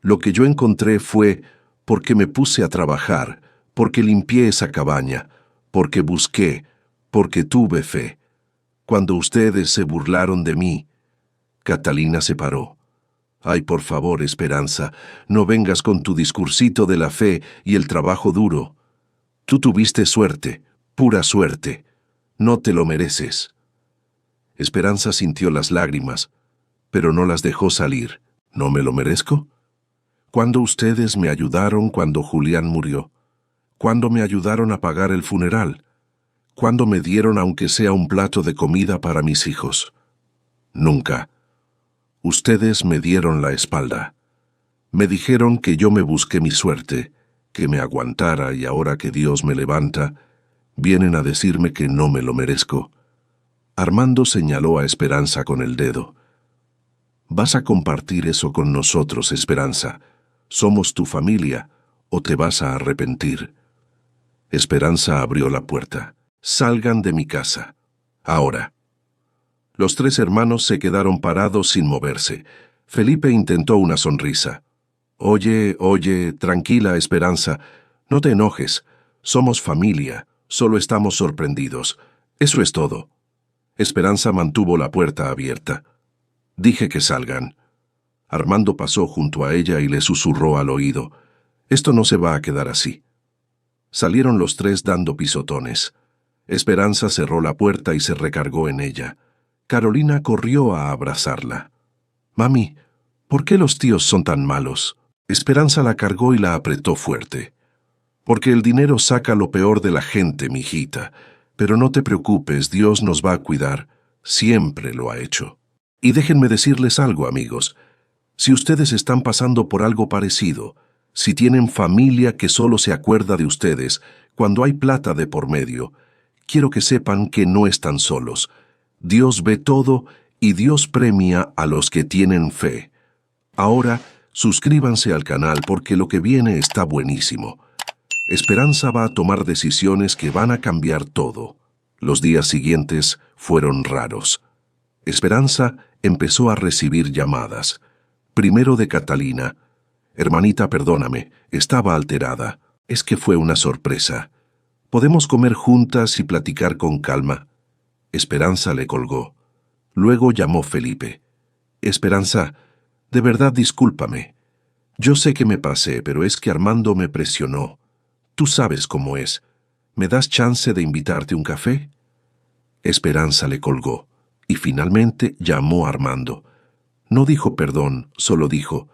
Speaker 1: Lo que yo encontré fue porque me puse a trabajar, porque limpié esa cabaña, porque busqué, porque tuve fe. Cuando ustedes se burlaron de mí, Catalina se paró. Ay, por favor, Esperanza, no vengas con tu discursito de la fe y el trabajo duro. Tú tuviste suerte, pura suerte. No te lo mereces. Esperanza sintió las lágrimas, pero no las dejó salir. ¿No me lo merezco? ¿Cuándo ustedes me ayudaron cuando Julián murió? ¿Cuándo me ayudaron a pagar el funeral? ¿Cuándo me dieron aunque sea un plato de comida para mis hijos? Nunca. Ustedes me dieron la espalda. Me dijeron que yo me busqué mi suerte, que me aguantara y ahora que Dios me levanta, vienen a decirme que no me lo merezco. Armando señaló a Esperanza con el dedo. Vas a compartir eso con nosotros, Esperanza. Somos tu familia, o te vas a arrepentir. Esperanza abrió la puerta. Salgan de mi casa. Ahora. Los 3 hermanos se quedaron parados sin moverse. Felipe intentó una sonrisa. Oye, tranquila, Esperanza. No te enojes. Somos familia. Solo estamos sorprendidos. Eso es todo. Esperanza mantuvo la puerta abierta. Dije que salgan. Armando pasó junto a ella y le susurró al oído. Esto no se va a quedar así. Salieron los 3 dando pisotones. Esperanza cerró la puerta y se recargó en ella. Carolina corrió a abrazarla. Mami, ¿por qué los tíos son tan malos? Esperanza la cargó y la apretó fuerte. Porque el dinero saca lo peor de la gente, mijita. Pero no te preocupes, Dios nos va a cuidar. Siempre lo ha hecho. Y déjenme decirles algo, amigos. Si ustedes están pasando por algo parecido, si tienen familia que solo se acuerda de ustedes cuando hay plata de por medio, quiero que sepan que no están solos. Dios ve todo y Dios premia a los que tienen fe. Ahora, suscríbanse al canal porque lo que viene está buenísimo. Esperanza va a tomar decisiones que van a cambiar todo. Los días siguientes fueron raros. Esperanza empezó a recibir llamadas. Primero de Catalina. Hermanita, perdóname, estaba alterada. Es que fue una sorpresa. ¿Podemos comer juntas y platicar con calma? Esperanza le colgó. Luego llamó Felipe. Esperanza, de verdad discúlpame. Yo sé que me pasé, pero es que Armando me presionó. Tú sabes cómo es. ¿Me das chance de invitarte un café? Esperanza le colgó, y finalmente llamó a Armando. No dijo perdón, solo dijo,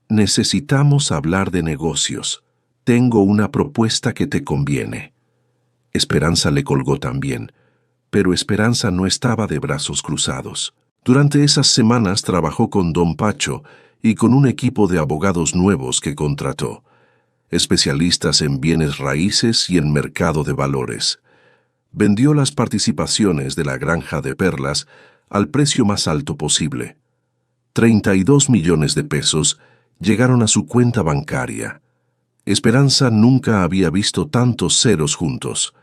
Speaker 1: necesitamos hablar de negocios. Tengo una propuesta que te conviene. Esperanza le colgó también, pero Esperanza no estaba de brazos cruzados. Durante esas semanas trabajó con Don Pacho y con un equipo de abogados nuevos que contrató, especialistas en bienes raíces y en mercado de valores. Vendió las participaciones de la Granja de Perlas al precio más alto posible. 32 millones de pesos llegaron a su cuenta bancaria. Esperanza nunca había visto tantos ceros juntos.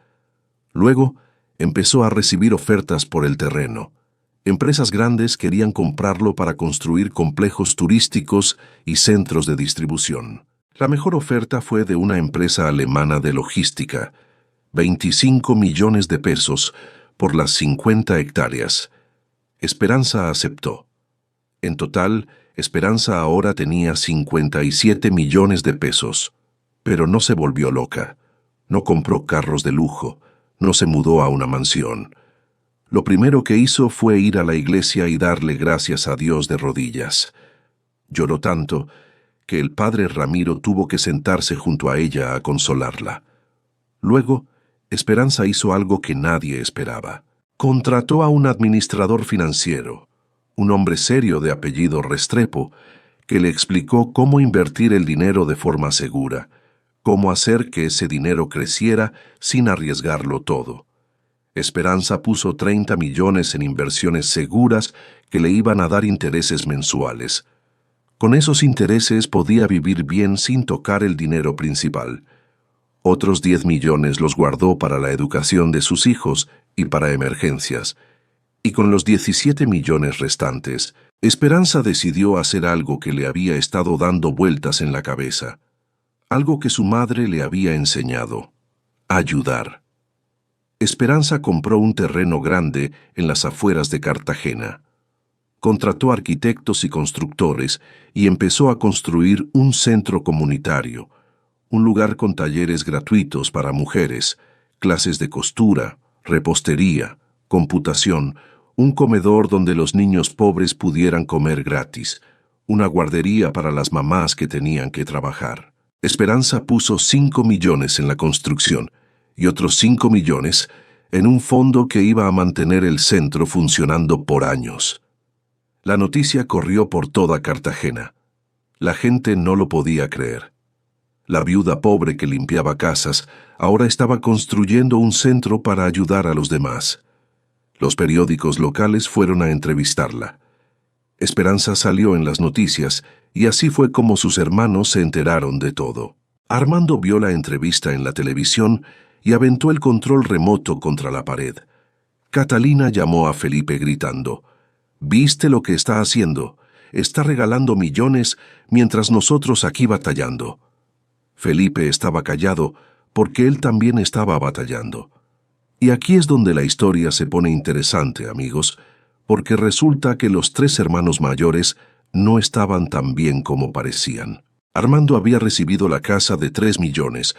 Speaker 1: Luego, empezó a recibir ofertas por el terreno. Empresas grandes querían comprarlo para construir complejos turísticos y centros de distribución. La mejor oferta fue de una empresa alemana de logística, 25 millones de pesos por las 50 hectáreas. Esperanza aceptó. En total, Esperanza ahora tenía 57 millones de pesos. Pero no se volvió loca. No compró carros de lujo. No se mudó a una mansión. Lo primero que hizo fue ir a la iglesia y darle gracias a Dios de rodillas. Lloró tanto que el padre Ramiro tuvo que sentarse junto a ella a consolarla. Luego, Esperanza hizo algo que nadie esperaba. Contrató a un administrador financiero, un hombre serio de apellido Restrepo, que le explicó cómo invertir el dinero de forma segura, cómo hacer que ese dinero creciera sin arriesgarlo todo. Esperanza puso 30 millones en inversiones seguras que le iban a dar intereses mensuales. Con esos intereses podía vivir bien sin tocar el dinero principal. Otros 10 millones los guardó para la educación de sus hijos y para emergencias. Y con los 17 millones restantes, Esperanza decidió hacer algo que le había estado dando vueltas en la cabeza. Algo que su madre le había enseñado: ayudar. Esperanza compró un terreno grande en las afueras de Cartagena. Contrató arquitectos y constructores y empezó a construir un centro comunitario, un lugar con talleres gratuitos para mujeres, clases de costura, repostería, computación, un comedor donde los niños pobres pudieran comer gratis, una guardería para las mamás que tenían que trabajar. Esperanza puso 5 millones en la construcción y otros 5 millones en un fondo que iba a mantener el centro funcionando por años. La noticia corrió por toda Cartagena. La gente no lo podía creer. La viuda pobre que limpiaba casas ahora estaba construyendo un centro para ayudar a los demás. Los periódicos locales fueron a entrevistarla. Esperanza salió en las noticias y así fue como sus hermanos se enteraron de todo. Armando vio la entrevista en la televisión y aventó el control remoto contra la pared. Catalina llamó a Felipe gritando: «¿Viste lo que está haciendo? Está regalando millones mientras nosotros aquí batallando». Felipe estaba callado porque él también estaba batallando. Y aquí es donde la historia se pone interesante, amigos, porque resulta que los 3 hermanos mayores no estaban tan bien como parecían. Armando había recibido la casa de 3 millones,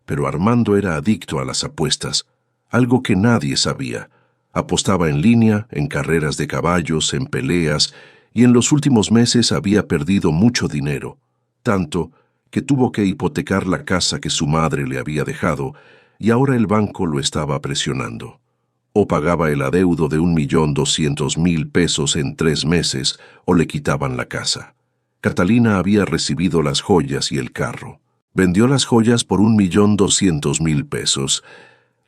Speaker 1: pero Armando era adicto a las apuestas, algo que nadie sabía. Apostaba en línea, en carreras de caballos, en peleas, y en los últimos meses había perdido mucho dinero, tanto que tuvo que hipotecar la casa que su madre le había dejado, y ahora el banco lo estaba presionando. O pagaba el adeudo de 1.200.000 pesos en 3 meses, o le quitaban la casa. Catalina había recibido las joyas y el carro. Vendió las joyas por 1.200.000 pesos.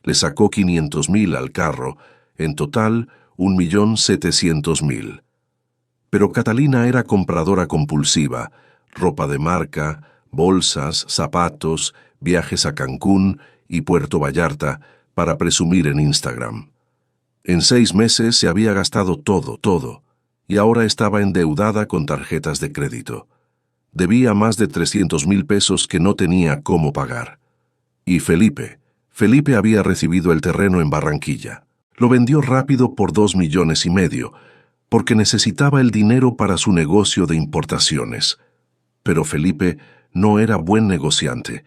Speaker 1: Le sacó 500.000 al carro, en total 1.700.000. Pero Catalina era compradora compulsiva: ropa de marca, bolsas, zapatos, viajes a Cancún y Puerto Vallarta para presumir en Instagram. En 6 meses se había gastado todo, y ahora estaba endeudada con tarjetas de crédito. Debía más de 300.000 pesos que no tenía cómo pagar. Y Felipe había recibido el terreno en Barranquilla. Lo vendió rápido por 2,5 millones, porque necesitaba el dinero para su negocio de importaciones. Pero Felipe no era buen negociante.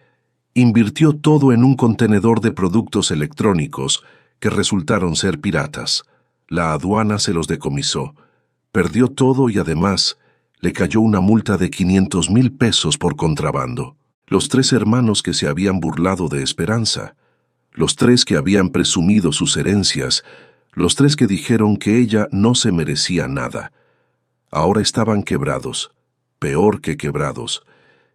Speaker 1: Invirtió todo en un contenedor de productos electrónicos que resultaron ser piratas. La aduana se los decomisó. Perdió todo y además le cayó una multa de 500.000 pesos por contrabando. Los 3 hermanos que se habían burlado de Esperanza, los 3 que habían presumido sus herencias, los 3 que dijeron que ella no se merecía nada, ahora estaban quebrados, peor que quebrados.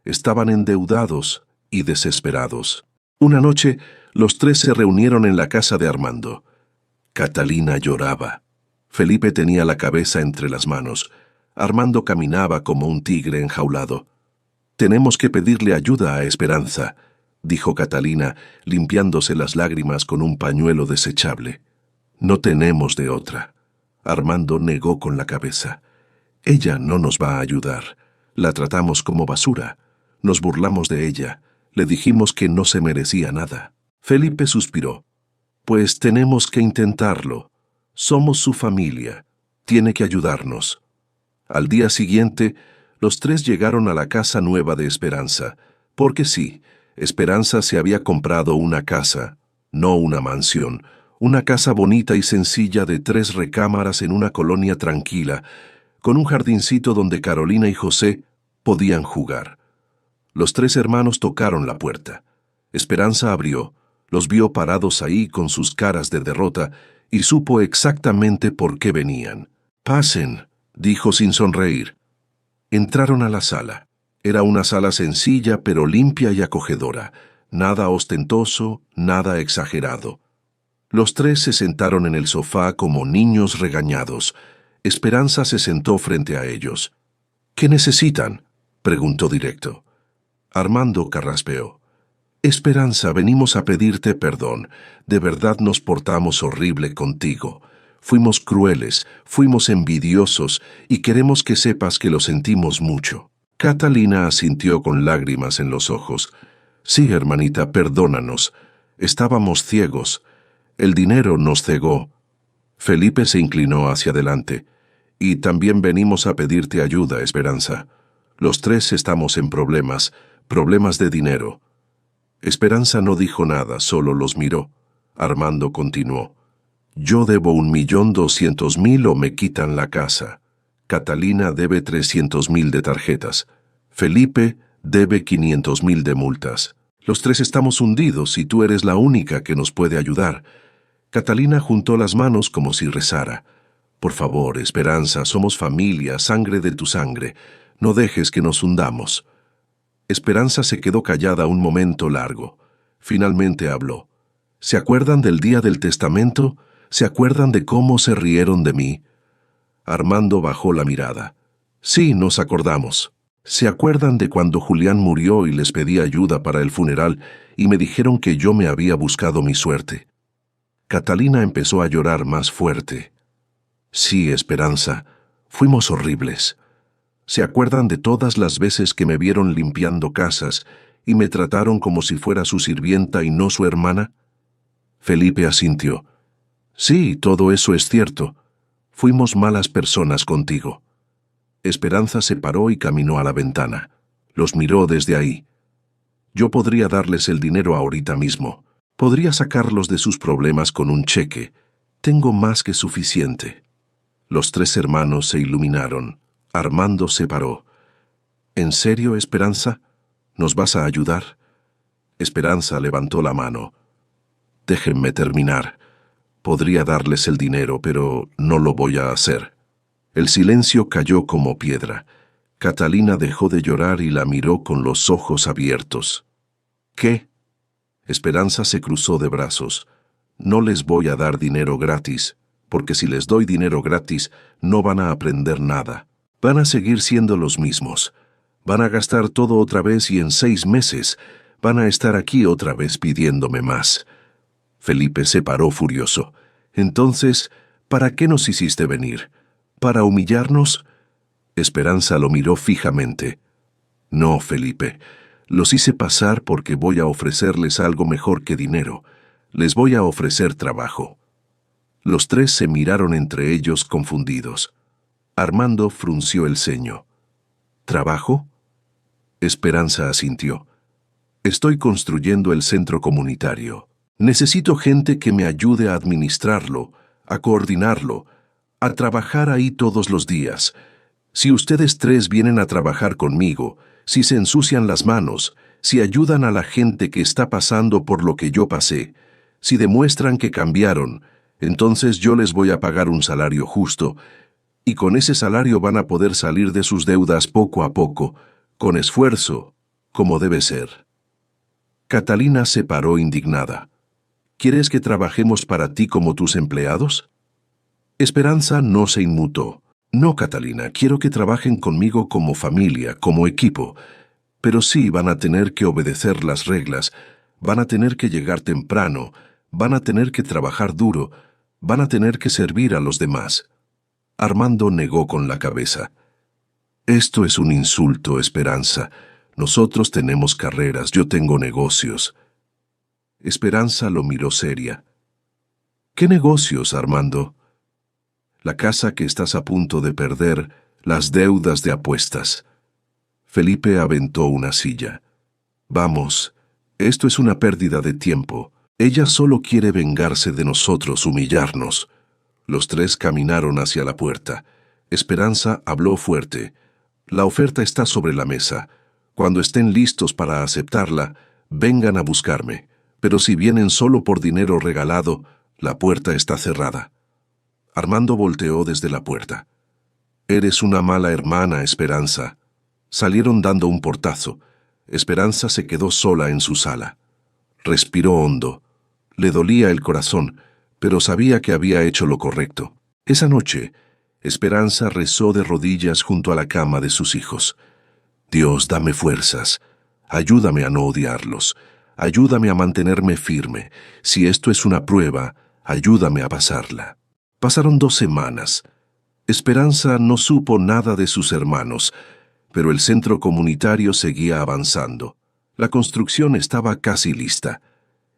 Speaker 1: Estaban endeudados y desesperados. Una noche, los 3 se reunieron en la casa de Armando. Catalina lloraba. Felipe tenía la cabeza entre las manos. Armando caminaba como un tigre enjaulado. «Tenemos que pedirle ayuda a Esperanza», dijo Catalina, limpiándose las lágrimas con un pañuelo desechable. «No tenemos de otra». Armando negó con la cabeza. «Ella no nos va a ayudar. La tratamos como basura. Nos burlamos de ella. Le dijimos que no se merecía nada». Felipe suspiró. Pues tenemos que intentarlo. Somos su familia. Tiene que ayudarnos. Al día siguiente, los tres llegaron a la casa nueva de Esperanza, porque sí, Esperanza se había comprado una casa, no una mansión, una casa bonita y sencilla de 3 recámaras en una colonia tranquila, con un jardincito donde Carolina y José podían jugar. Los 3 hermanos tocaron la puerta. Esperanza abrió, los vio parados ahí con sus caras de derrota y supo exactamente por qué venían. «Pasen», dijo sin sonreír. Entraron a la sala. Era una sala sencilla pero limpia y acogedora. Nada ostentoso, nada exagerado. Los 3 se sentaron en el sofá como niños regañados. Esperanza se sentó frente a ellos. «¿Qué necesitan?», preguntó directo. Armando carraspeó. «Esperanza, venimos a pedirte perdón. De verdad nos portamos horrible contigo. Fuimos crueles, fuimos envidiosos y queremos que sepas que lo sentimos mucho». Catalina asintió con lágrimas en los ojos. «Sí, hermanita, perdónanos. Estábamos ciegos. El dinero nos cegó». Felipe se inclinó hacia adelante. «Y también venimos a pedirte ayuda, Esperanza. Los 3 estamos en problemas de dinero». Esperanza no dijo nada, solo los miró. Armando continuó. «Yo debo 1.200.000 o me quitan la casa. Catalina debe 300.000 de tarjetas. Felipe debe 500.000 de multas. Los 3 estamos hundidos y tú eres la única que nos puede ayudar». Catalina juntó las manos como si rezara. «Por favor, Esperanza, somos familia, sangre de tu sangre. No dejes que nos hundamos». Esperanza se quedó callada un momento largo. Finalmente habló. «¿Se acuerdan del día del testamento? ¿Se acuerdan de cómo se rieron de mí?» Armando bajó la mirada. «Sí, nos acordamos. ¿Se acuerdan de cuando Julián murió y les pedí ayuda para el funeral y me dijeron que yo me había buscado mi suerte?» Catalina empezó a llorar más fuerte. «Sí, Esperanza, fuimos horribles. ¿Se acuerdan de todas las veces que me vieron limpiando casas y me trataron como si fuera su sirvienta y no su hermana?» Felipe asintió. «Sí, todo eso es cierto. Fuimos malas personas contigo». Esperanza se paró y caminó a la ventana. Los miró desde ahí. «Yo podría darles el dinero ahorita mismo. Podría sacarlos de sus problemas con un cheque. Tengo más que suficiente». Los 3 hermanos se iluminaron. Armando se paró. «¿En serio, Esperanza? ¿Nos vas a ayudar?» Esperanza levantó la mano. «Déjenme terminar. Podría darles el dinero, pero no lo voy a hacer». El silencio cayó como piedra. Catalina dejó de llorar y la miró con los ojos abiertos. «¿Qué?» Esperanza se cruzó de brazos. «No les voy a dar dinero gratis, porque si les doy dinero gratis, no van a aprender nada. Van a seguir siendo los mismos. Van a gastar todo otra vez y en 6 meses van a estar aquí otra vez pidiéndome más». Felipe se paró furioso. «Entonces, ¿para qué nos hiciste venir? ¿Para humillarnos?» Esperanza lo miró fijamente. «No, Felipe. Los hice pasar porque voy a ofrecerles algo mejor que dinero. Les voy a ofrecer trabajo». Los 3 se miraron entre ellos confundidos. Armando frunció el ceño. «¿Trabajo?» Esperanza asintió. «Estoy construyendo el centro comunitario. Necesito gente que me ayude a administrarlo, a coordinarlo, a trabajar ahí todos los días. Si ustedes 3 vienen a trabajar conmigo, si se ensucian las manos, si ayudan a la gente que está pasando por lo que yo pasé, si demuestran que cambiaron, entonces yo les voy a pagar un salario justo, y con ese salario van a poder salir de sus deudas poco a poco, con esfuerzo, como debe ser». Catalina se paró indignada. «¿Quieres que trabajemos para ti como tus empleados?» Esperanza no se inmutó. «No, Catalina, quiero que trabajen conmigo como familia, como equipo. Pero sí van a tener que obedecer las reglas, van a tener que llegar temprano, van a tener que trabajar duro, van a tener que servir a los demás». Armando negó con la cabeza. «Esto es un insulto, Esperanza. Nosotros tenemos carreras, yo tengo negocios». Esperanza lo miró seria. ¿Qué negocios, Armando? La casa que estás a punto de perder, las deudas de apuestas. Felipe aventó una silla. Vamos, esto es una pérdida de tiempo. Ella solo quiere vengarse de nosotros, humillarnos. Los tres caminaron hacia la puerta. Esperanza habló fuerte. La oferta está sobre la mesa. Cuando estén listos para aceptarla, vengan a buscarme. Pero si vienen solo por dinero regalado, la puerta está cerrada. Armando volteó desde la puerta. Eres una mala hermana, Esperanza. Salieron dando un portazo. Esperanza se quedó sola en su sala. Respiró hondo. Le dolía el corazón, pero sabía que había hecho lo correcto. Esa noche, Esperanza rezó de rodillas junto a la cama de sus hijos. Dios, dame fuerzas. Ayúdame a no odiarlos. Ayúdame a mantenerme firme. Si esto es una prueba, ayúdame a pasarla. Pasaron 2 semanas. Esperanza no supo nada de sus hermanos, pero el centro comunitario seguía avanzando. La construcción estaba casi lista.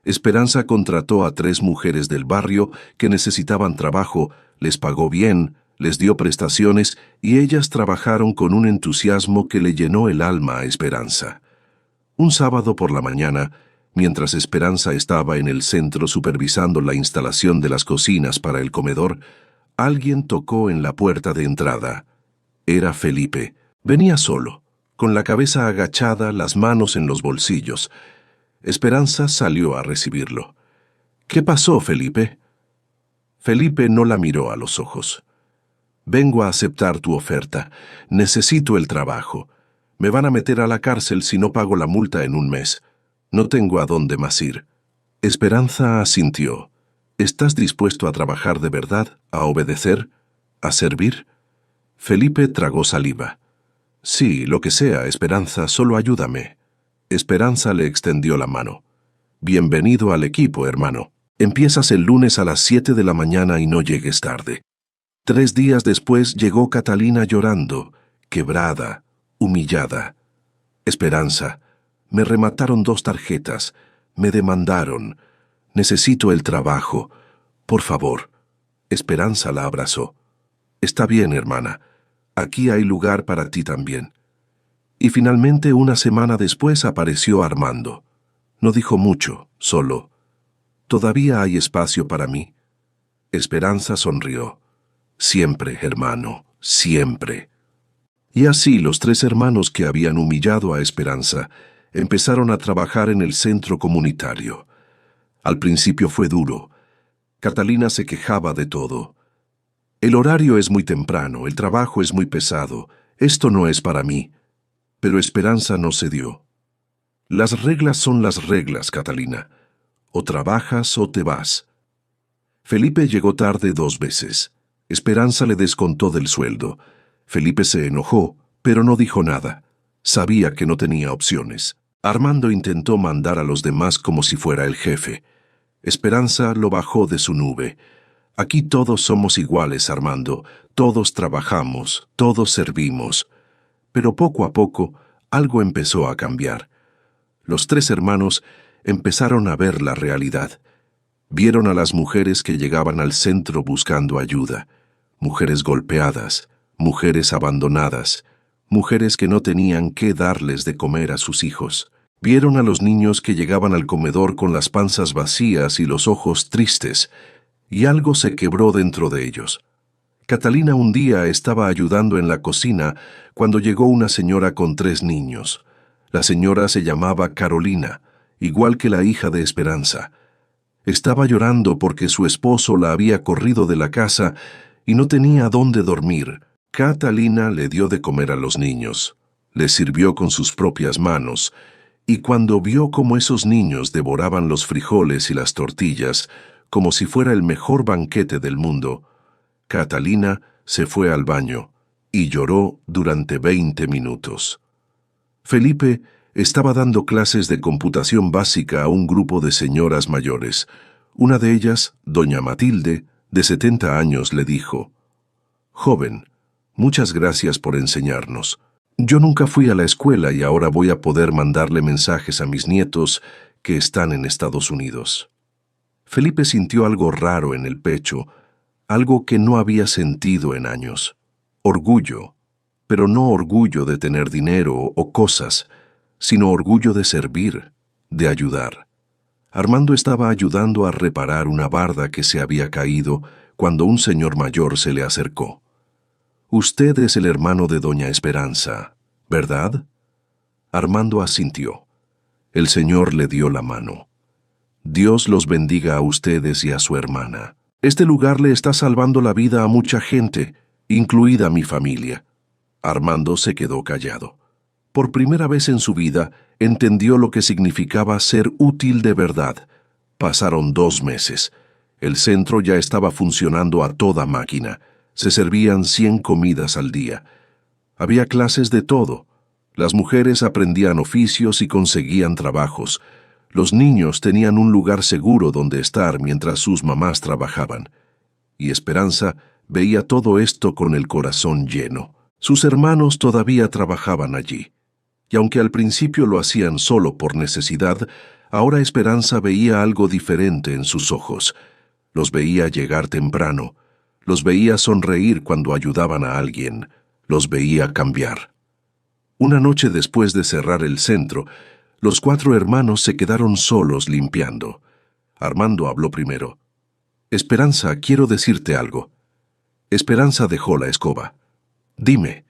Speaker 1: Esperanza contrató a 3 mujeres del barrio que necesitaban trabajo, les pagó bien, les dio prestaciones y ellas trabajaron con un entusiasmo que le llenó el alma a Esperanza. Un sábado por la mañana, mientras Esperanza estaba en el centro supervisando la instalación de las cocinas para el comedor, alguien tocó en la puerta de entrada. Era Felipe. Venía solo, con la cabeza agachada, las manos en los bolsillos. Esperanza salió a recibirlo. ¿Qué pasó, Felipe? Felipe no la miró a los ojos. Vengo a aceptar tu oferta. Necesito el trabajo. Me van a meter a la cárcel si no pago la multa en un mes. No tengo a dónde más ir. Esperanza asintió. ¿Estás dispuesto a trabajar de verdad, a obedecer, a servir? Felipe tragó saliva. Sí, lo que sea, Esperanza, solo ayúdame. Esperanza le extendió la mano. Bienvenido al equipo, hermano. Empiezas el lunes a las 7 de la mañana y no llegues tarde. 3 días después llegó Catalina llorando, quebrada, humillada. Esperanza, me remataron 2 tarjetas, me demandaron. Necesito el trabajo. Por favor. Esperanza la abrazó. Está bien, hermana. Aquí hay lugar para ti también. Y finalmente, una semana después, apareció Armando. No dijo mucho, solo. ¿Todavía hay espacio para mí? Esperanza sonrió. Siempre, hermano, siempre. Y así los 3 hermanos que habían humillado a Esperanza empezaron a trabajar en el centro comunitario. Al principio fue duro. Catalina se quejaba de todo. El horario es muy temprano, el trabajo es muy pesado, esto no es para mí. Pero Esperanza no cedió. Las reglas son las reglas, Catalina. O trabajas o te vas. Felipe llegó tarde 2 veces. Esperanza le descontó del sueldo. Felipe se enojó, pero no dijo nada. Sabía que no tenía opciones. Armando intentó mandar a los demás como si fuera el jefe. Esperanza lo bajó de su nube. Aquí todos somos iguales, Armando. Todos trabajamos, todos servimos. Pero poco a poco, algo empezó a cambiar. Los 3 hermanos empezaron a ver la realidad. Vieron a las mujeres que llegaban al centro buscando ayuda. Mujeres golpeadas, mujeres abandonadas, mujeres que no tenían qué darles de comer a sus hijos. Vieron a los niños que llegaban al comedor con las panzas vacías y los ojos tristes, y algo se quebró dentro de ellos. Catalina un día estaba ayudando en la cocina cuando llegó una señora con 3 niños. La señora se llamaba Carolina, igual que la hija de Esperanza. Estaba llorando porque su esposo la había corrido de la casa y no tenía dónde dormir. Catalina le dio de comer a los niños, les sirvió con sus propias manos, y cuando vio cómo esos niños devoraban los frijoles y las tortillas, como si fuera el mejor banquete del mundo, Catalina se fue al baño y lloró durante 20 minutos. Felipe estaba dando clases de computación básica a un grupo de señoras mayores. Una de ellas, doña Matilde, de 70 años, le dijo: «Joven, muchas gracias por enseñarnos. Yo nunca fui a la escuela y ahora voy a poder mandarle mensajes a mis nietos que están en Estados Unidos. Felipe sintió algo raro en el pecho, algo que no había sentido en años. Orgullo, pero no orgullo de tener dinero o cosas, sino orgullo de servir, de ayudar. Armando estaba ayudando a reparar una barda que se había caído cuando un señor mayor se le acercó. «Usted es el hermano de doña Esperanza, ¿verdad?» Armando asintió. El señor le dio la mano. «Dios los bendiga a ustedes y a su hermana. Este lugar le está salvando la vida a mucha gente, incluida mi familia». Armando se quedó callado. Por primera vez en su vida, entendió lo que significaba ser útil de verdad. Pasaron 2 meses. El centro ya estaba funcionando a toda máquina. Se servían 100 comidas al día. Había clases de todo. Las mujeres aprendían oficios y conseguían trabajos. Los niños tenían un lugar seguro donde estar mientras sus mamás trabajaban. Y Esperanza veía todo esto con el corazón lleno. Sus hermanos todavía trabajaban allí. Y aunque al principio lo hacían solo por necesidad, ahora Esperanza veía algo diferente en sus ojos. Los veía llegar temprano, los veía sonreír cuando ayudaban a alguien, los veía cambiar. Una noche después de cerrar el centro, los 4 hermanos se quedaron solos limpiando. Armando habló primero. «Esperanza, quiero decirte algo». Esperanza dejó la escoba. «Dime».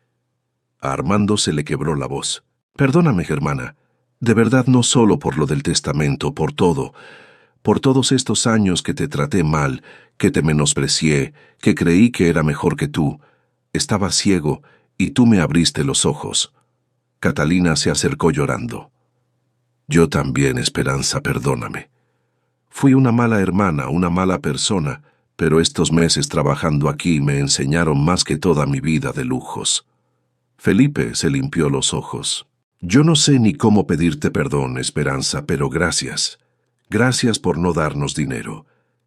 Speaker 1: A Armando se le quebró la voz. «Perdóname, hermana. De verdad, no solo por lo del testamento, por todo. Por todos estos años que te traté mal, que te menosprecié, que creí que era mejor que tú. Estaba ciego y tú me abriste los ojos». Catalina se acercó llorando. «Yo también, Esperanza, perdóname. Fui una mala hermana, una mala persona, pero estos meses trabajando aquí me enseñaron más que toda mi vida de lujos». Felipe se limpió los ojos. «Yo no sé ni cómo pedirte perdón, Esperanza, pero gracias. Gracias por no darnos dinero.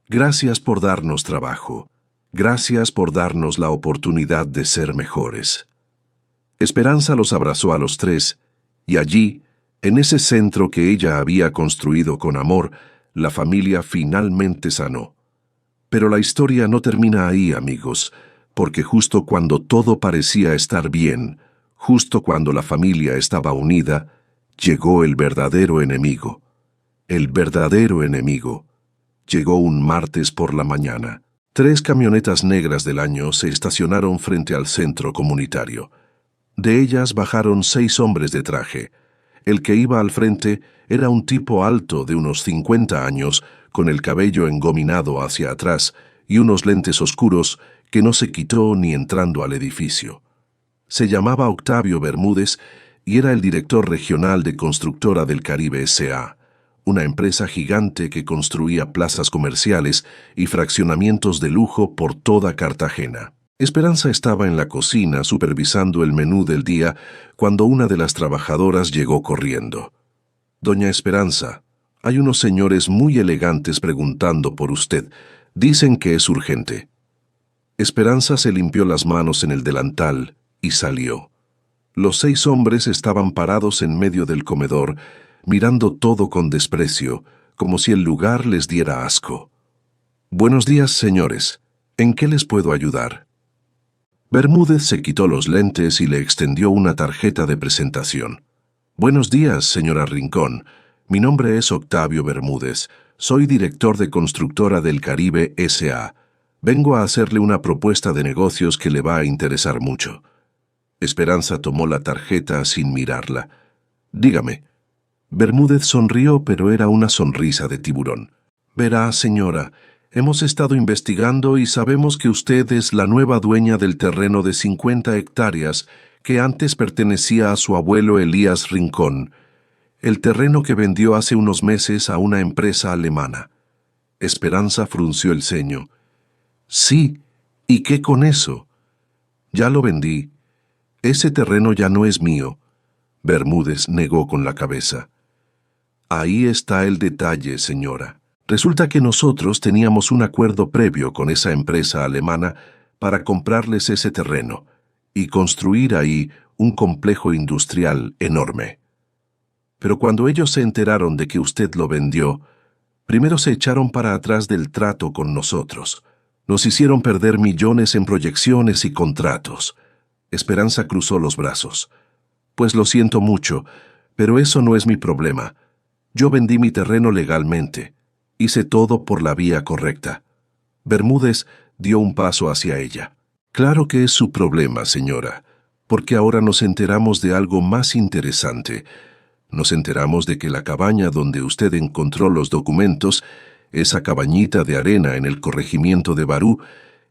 Speaker 1: Gracias por darnos trabajo. Gracias por darnos la oportunidad de ser mejores». Esperanza los abrazó a los 3, y allí, en ese centro que ella había construido con amor, la familia finalmente sanó. Pero la historia no termina ahí, amigos, porque justo cuando todo parecía estar bien, justo cuando la familia estaba unida, llegó el verdadero enemigo. El verdadero enemigo. Llegó un martes por la mañana. 3 camionetas negras del año se estacionaron frente al centro comunitario. De ellas bajaron 6 hombres de traje. El que iba al frente era un tipo alto de unos 50 años, con el cabello engominado hacia atrás y unos lentes oscuros que no se quitó ni entrando al edificio. Se llamaba Octavio Bermúdez y era el director regional de Constructora del Caribe S.A., una empresa gigante que construía plazas comerciales y fraccionamientos de lujo por toda Cartagena. Esperanza estaba en la cocina supervisando el menú del día cuando una de las trabajadoras llegó corriendo. «Doña Esperanza, hay unos señores muy elegantes preguntando por usted. Dicen que es urgente». Esperanza se limpió las manos en el delantal y salió. Los 6 hombres estaban parados en medio del comedor, mirando todo con desprecio, como si el lugar les diera asco. «Buenos días, señores. ¿En qué les puedo ayudar?» Bermúdez se quitó los lentes y le extendió una tarjeta de presentación. «Buenos días, señora Rincón. Mi nombre es Octavio Bermúdez. Soy director de Constructora del Caribe S.A. Vengo a hacerle una propuesta de negocios que le va a interesar mucho». Esperanza tomó la tarjeta sin mirarla. «Dígame». Bermúdez sonrió, pero era una sonrisa de tiburón. «Verá, señora, hemos estado investigando y sabemos que usted es la nueva dueña del terreno de 50 hectáreas que antes pertenecía a su abuelo Elías Rincón, el terreno que vendió hace unos meses a una empresa alemana». Esperanza frunció el ceño. «Sí, ¿y qué con eso?» «Ya lo vendí. Ese terreno ya no es mío». Bermúdez negó con la cabeza. «Ahí está el detalle, señora. Resulta que nosotros teníamos un acuerdo previo con esa empresa alemana para comprarles ese terreno y construir ahí un complejo industrial enorme». Pero cuando ellos se enteraron de que usted lo vendió, primero se echaron para atrás del trato con nosotros. Nos hicieron perder millones en proyecciones y contratos. Esperanza cruzó los brazos. Pues lo siento mucho, pero eso no es mi problema. Yo vendí mi terreno legalmente. Hice todo por la vía correcta. Bermúdez dio un paso hacia ella. Claro que es su problema, señora, porque ahora nos enteramos de algo más interesante. Nos enteramos de que la cabaña donde usted encontró los documentos, esa cabañita de arena en el corregimiento de Barú,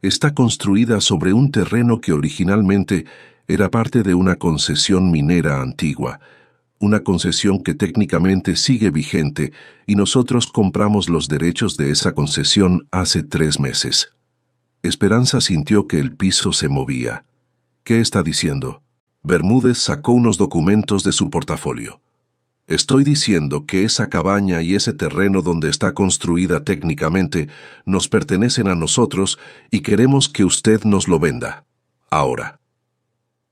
Speaker 1: está construida sobre un terreno que originalmente era parte de una concesión minera antigua, una concesión que técnicamente sigue vigente, y nosotros compramos los derechos de esa concesión hace 3 meses. Esperanza sintió que el piso se movía. ¿Qué está diciendo? Bermúdez sacó unos documentos de su portafolio. Estoy diciendo que esa cabaña y ese terreno donde está construida técnicamente nos pertenecen a nosotros y queremos que usted nos lo venda. Ahora.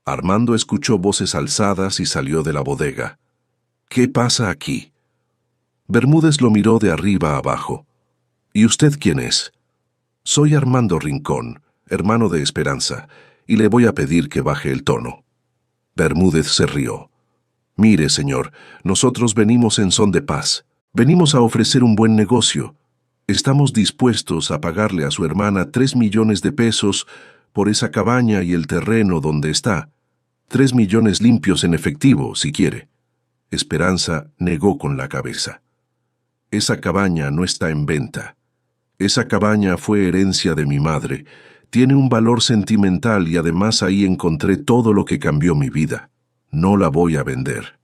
Speaker 1: Armando escuchó voces alzadas y salió de la bodega. ¿Qué pasa aquí? Bermúdez lo miró de arriba a abajo. ¿Y usted quién es? Soy Armando Rincón, hermano de Esperanza, y le voy a pedir que baje el tono. Bermúdez se rió. Mire, señor, nosotros venimos en son de paz. Venimos a ofrecer un buen negocio. Estamos dispuestos a pagarle a su hermana 3 millones de pesos por esa cabaña y el terreno donde está. 3 millones limpios en efectivo, si quiere. Esperanza negó con la cabeza. Esa cabaña no está en venta. Esa cabaña fue herencia de mi madre. Tiene un valor sentimental y además ahí encontré todo lo que cambió mi vida. No la voy a vender.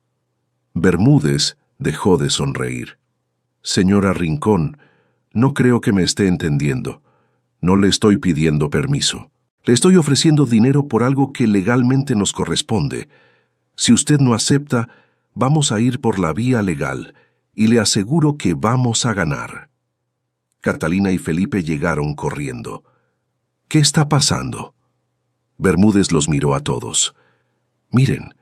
Speaker 1: Bermúdez dejó de sonreír. Señora Rincón, no creo que me esté entendiendo. No le estoy pidiendo permiso. Le estoy ofreciendo dinero por algo que legalmente nos corresponde. Si usted no acepta, vamos a ir por la vía legal, y le aseguro que vamos a ganar. Catalina y Felipe llegaron corriendo. ¿Qué está pasando? Bermúdez los miró a todos. Miren,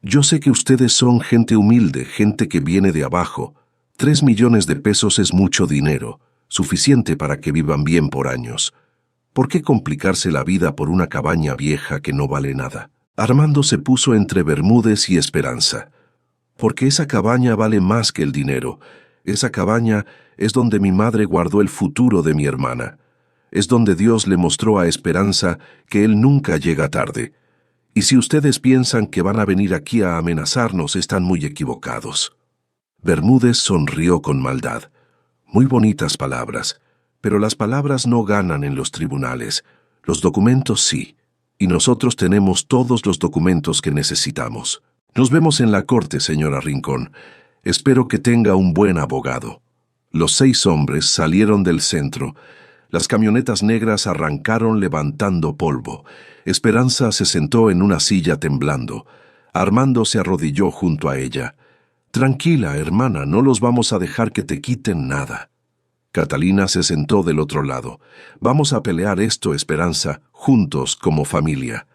Speaker 1: yo sé que ustedes son gente humilde, gente que viene de abajo. 3 millones de pesos es mucho dinero, suficiente para que vivan bien por años. ¿Por qué complicarse la vida por una cabaña vieja que no vale nada? Armando se puso entre Bermúdez y Esperanza. Porque esa cabaña vale más que el dinero. Esa cabaña es donde mi madre guardó el futuro de mi hermana. Es donde Dios le mostró a Esperanza que Él nunca llega tarde. Y si ustedes piensan que van a venir aquí a amenazarnos, están muy equivocados. Bermúdez sonrió con maldad. Muy bonitas palabras, pero las palabras no ganan en los tribunales. Los documentos sí, y nosotros tenemos todos los documentos que necesitamos. Nos vemos en la corte, señora Rincón. Espero que tenga un buen abogado. Los 6 hombres salieron del centro. Las camionetas negras arrancaron levantando polvo. Esperanza se sentó en una silla temblando. Armando se arrodilló junto a ella. Tranquila, hermana, no los vamos a dejar que te quiten nada. Catalina se sentó del otro lado. Vamos a pelear esto, Esperanza, juntos como familia.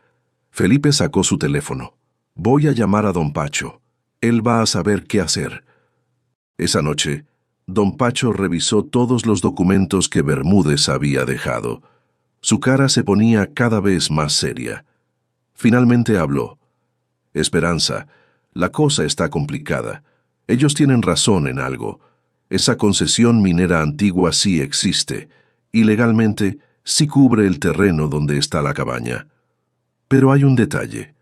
Speaker 1: Felipe sacó su teléfono. Voy a llamar a don Pacho. Él va a saber qué hacer. Esa noche, don Pacho revisó todos los documentos que Bermúdez había dejado. Su cara se ponía cada vez más seria. Finalmente habló. Esperanza, la cosa está complicada. Ellos tienen razón en algo. Esa concesión minera antigua sí existe, y legalmente sí cubre el terreno donde está la cabaña. Pero hay un detalle.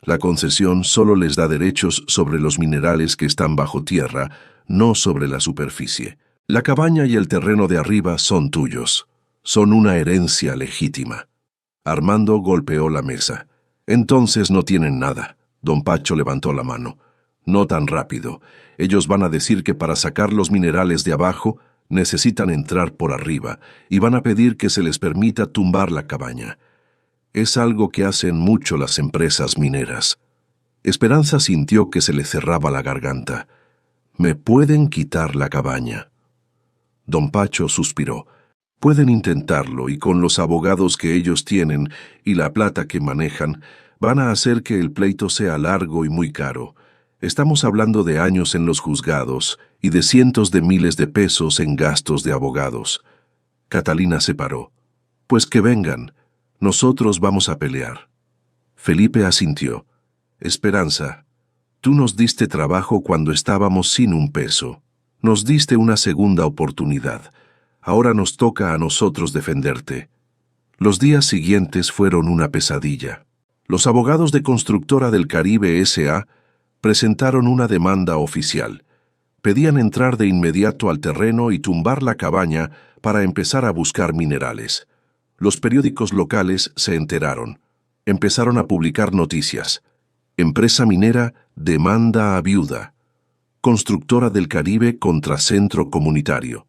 Speaker 1: La concesión solo les da derechos sobre los minerales que están bajo tierra, no sobre la superficie. La cabaña y el terreno de arriba son tuyos. Son una herencia legítima. Armando golpeó la mesa. Entonces no tienen nada. Don Pacho levantó la mano. No tan rápido. Ellos van a decir que para sacar los minerales de abajo necesitan entrar por arriba y van a pedir que se les permita tumbar la cabaña. Es algo que hacen mucho las empresas mineras. Esperanza sintió que se le cerraba la garganta. Me pueden quitar la cabaña. Don Pacho suspiró. Pueden intentarlo y con los abogados que ellos tienen y la plata que manejan, van a hacer que el pleito sea largo y muy caro. Estamos hablando de años en los juzgados y de cientos de miles de pesos en gastos de abogados. Catalina se paró. Pues que vengan, nosotros vamos a pelear. Felipe asintió. Esperanza, tú nos diste trabajo cuando estábamos sin un peso. Nos diste una segunda oportunidad. Ahora nos toca a nosotros defenderte. Los días siguientes fueron una pesadilla. Los abogados de Constructora del Caribe S.A. presentaron una demanda oficial. Pedían entrar de inmediato al terreno y tumbar la cabaña para empezar a buscar minerales. Los periódicos locales se enteraron. Empezaron a publicar noticias. Empresa minera demanda a viuda. Constructora del Caribe contra centro comunitario.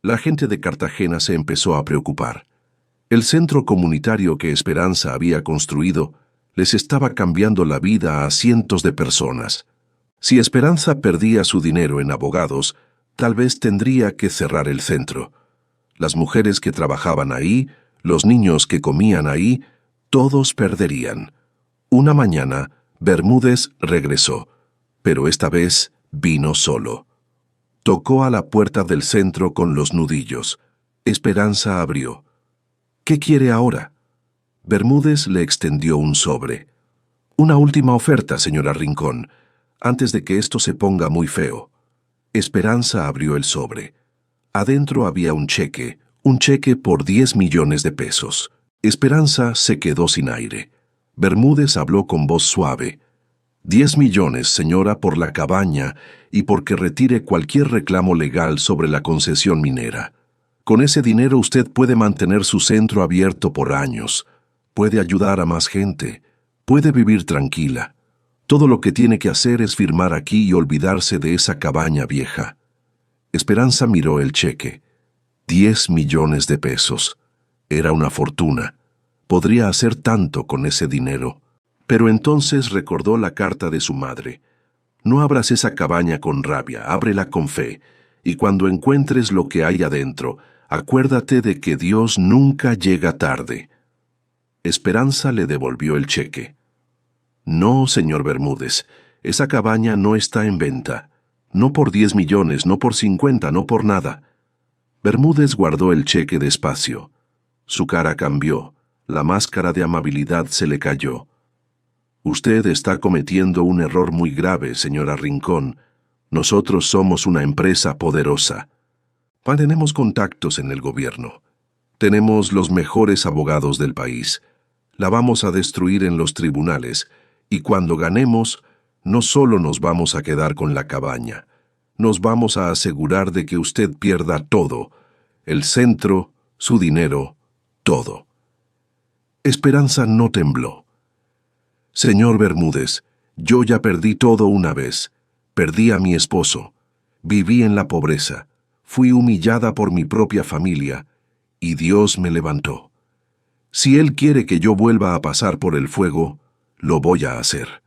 Speaker 1: La gente de Cartagena se empezó a preocupar. El centro comunitario que Esperanza había construido les estaba cambiando la vida a cientos de personas. Si Esperanza perdía su dinero en abogados, tal vez tendría que cerrar el centro. Las mujeres que trabajaban ahí, los niños que comían ahí, todos perderían. Una mañana, Bermúdez regresó, pero esta vez vino solo. Tocó a la puerta del centro con los nudillos. Esperanza abrió. ¿Qué quiere ahora? Bermúdez le extendió un sobre. Una última oferta, señora Rincón, antes de que esto se ponga muy feo. Esperanza abrió el sobre. Adentro había un cheque por 10 millones de pesos. Esperanza se quedó sin aire. Bermúdez habló con voz suave. 10 millones, señora, por la cabaña y porque retire cualquier reclamo legal sobre la concesión minera. Con ese dinero usted puede mantener su centro abierto por años, puede ayudar a más gente, puede vivir tranquila. Todo lo que tiene que hacer es firmar aquí y olvidarse de esa cabaña vieja. Esperanza miró el cheque. 10 millones de pesos. Era una fortuna. Podría hacer tanto con ese dinero. Pero entonces recordó la carta de su madre. No abras esa cabaña con rabia, ábrela con fe, y cuando encuentres lo que hay adentro, acuérdate de que Dios nunca llega tarde. Esperanza le devolvió el cheque. No, señor Bermúdez, esa cabaña no está en venta. No por 10 millones, no por 50, no por nada. Bermúdez guardó el cheque despacio. Su cara cambió, la máscara de amabilidad se le cayó. Usted está cometiendo un error muy grave, señora Rincón. Nosotros somos una empresa poderosa. Tenemos contactos en el gobierno. Tenemos los mejores abogados del país. La vamos a destruir en los tribunales, y cuando ganemos, no solo nos vamos a quedar con la cabaña, nos vamos a asegurar de que usted pierda todo, el centro, su dinero, todo. Esperanza no tembló. Señor Bermúdez, yo ya perdí todo una vez. Perdí a mi esposo. Viví en la pobreza. Fui humillada por mi propia familia, y Dios me levantó. Si Él quiere que yo vuelva a pasar por el fuego, lo voy a hacer.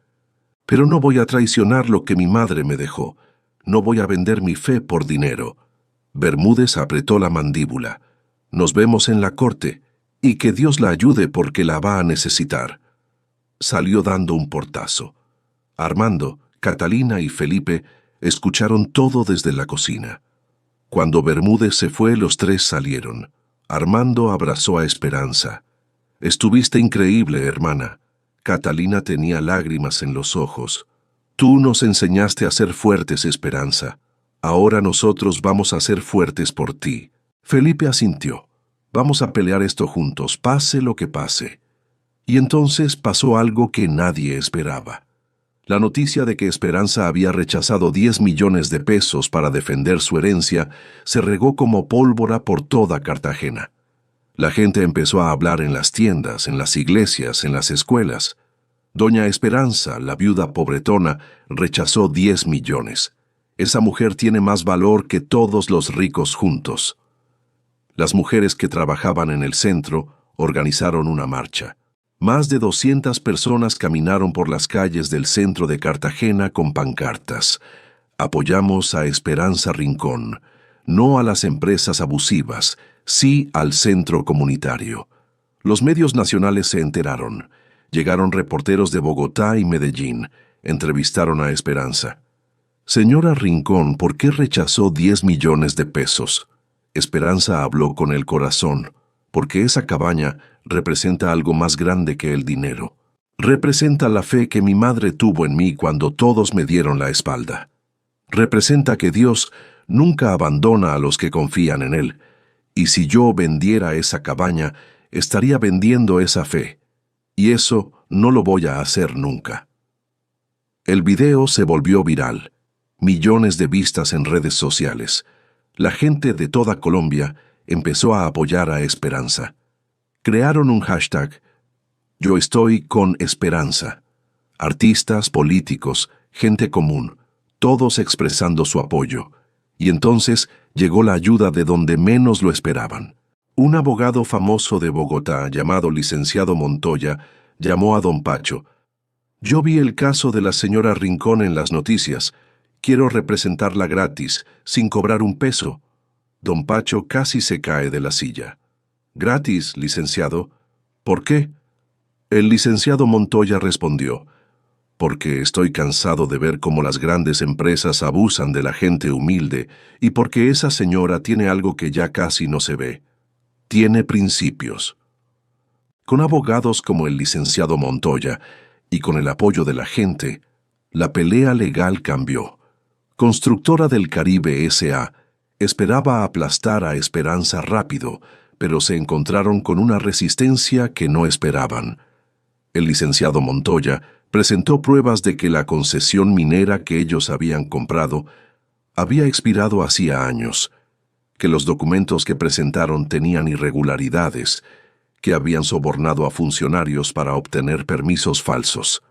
Speaker 1: Pero no voy a traicionar lo que mi madre me dejó. No voy a vender mi fe por dinero. Bermúdez apretó la mandíbula. Nos vemos en la corte, y que Dios la ayude porque la va a necesitar. Salió dando un portazo. Armando, Catalina y Felipe escucharon todo desde la cocina. Cuando Bermúdez se fue, los tres salieron. Armando abrazó a Esperanza. Estuviste increíble, hermana. Catalina tenía lágrimas en los ojos. Tú nos enseñaste a ser fuertes, Esperanza. Ahora nosotros vamos a ser fuertes por ti. Felipe asintió. Vamos a pelear esto juntos, pase lo que pase. Y entonces pasó algo que nadie esperaba. La noticia de que Esperanza había rechazado 10 millones de pesos para defender su herencia se regó como pólvora por toda Cartagena. La gente empezó a hablar en las tiendas, en las iglesias, en las escuelas. Doña Esperanza, la viuda pobretona, rechazó 10 millones. Esa mujer tiene más valor que todos los ricos juntos. Las mujeres que trabajaban en el centro organizaron una marcha. Más de 200 personas caminaron por las calles del centro de Cartagena con pancartas. Apoyamos a Esperanza Rincón, no a las empresas abusivas, sí al centro comunitario. Los medios nacionales se enteraron. Llegaron reporteros de Bogotá y Medellín. Entrevistaron a Esperanza. Señora Rincón, ¿por qué rechazó 10 millones de pesos? Esperanza habló con el corazón, porque esa cabaña representa algo más grande que el dinero. Representa la fe que mi madre tuvo en mí cuando todos me dieron la espalda. Representa que Dios nunca abandona a los que confían en Él, y si yo vendiera esa cabaña, estaría vendiendo esa fe, y eso no lo voy a hacer nunca. El video se volvió viral, millones de vistas en redes sociales. La gente de toda Colombia empezó a apoyar a Esperanza. Crearon un hashtag, Yo estoy con Esperanza. Artistas, políticos, gente común, todos expresando su apoyo. Y entonces llegó la ayuda de donde menos lo esperaban. Un abogado famoso de Bogotá, llamado licenciado Montoya, llamó a don Pacho. Yo vi el caso de la señora Rincón en las noticias. Quiero representarla gratis, sin cobrar un peso. Don Pacho casi se cae de la silla. ¿Gratis, licenciado? ¿Por qué? El licenciado Montoya respondió, porque estoy cansado de ver cómo las grandes empresas abusan de la gente humilde y porque esa señora tiene algo que ya casi no se ve. Tiene principios. Con abogados como el licenciado Montoya y con el apoyo de la gente, la pelea legal cambió. Constructora del Caribe S.A. esperaba aplastar a Esperanza rápido, pero se encontraron con una resistencia que no esperaban. El licenciado Montoya presentó pruebas de que la concesión minera que ellos habían comprado había expirado hacía años, que los documentos que presentaron tenían irregularidades, que habían sobornado a funcionarios para obtener permisos falsos.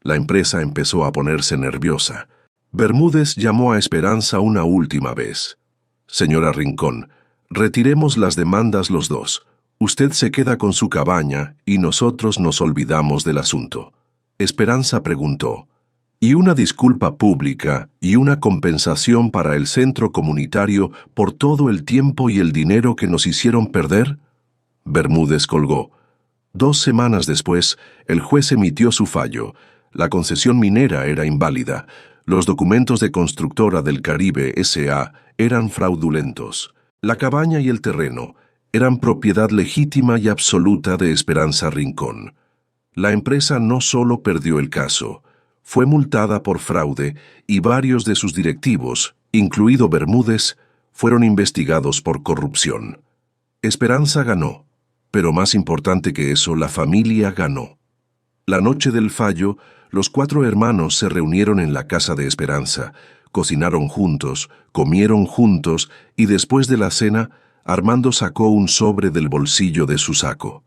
Speaker 1: La empresa empezó a ponerse nerviosa. Bermúdez llamó a Esperanza una última vez. Señora Rincón, retiremos las demandas los dos. Usted se queda con su cabaña y nosotros nos olvidamos del asunto. Esperanza preguntó, ¿y una disculpa pública y una compensación para el centro comunitario por todo el tiempo y el dinero que nos hicieron perder? Bermúdez colgó. 2 semanas después, el juez emitió su fallo. La concesión minera era inválida. Los documentos de Constructora del Caribe S.A. eran fraudulentos. La cabaña y el terreno eran propiedad legítima y absoluta de Esperanza Rincón. La empresa no solo perdió el caso, fue multada por fraude y varios de sus directivos, incluido Bermúdez, fueron investigados por corrupción. Esperanza ganó, pero más importante que eso, la familia ganó. La noche del fallo, los 4 hermanos se reunieron en la casa de Esperanza, cocinaron juntos, comieron juntos y después de la cena, Armando sacó un sobre del bolsillo de su saco.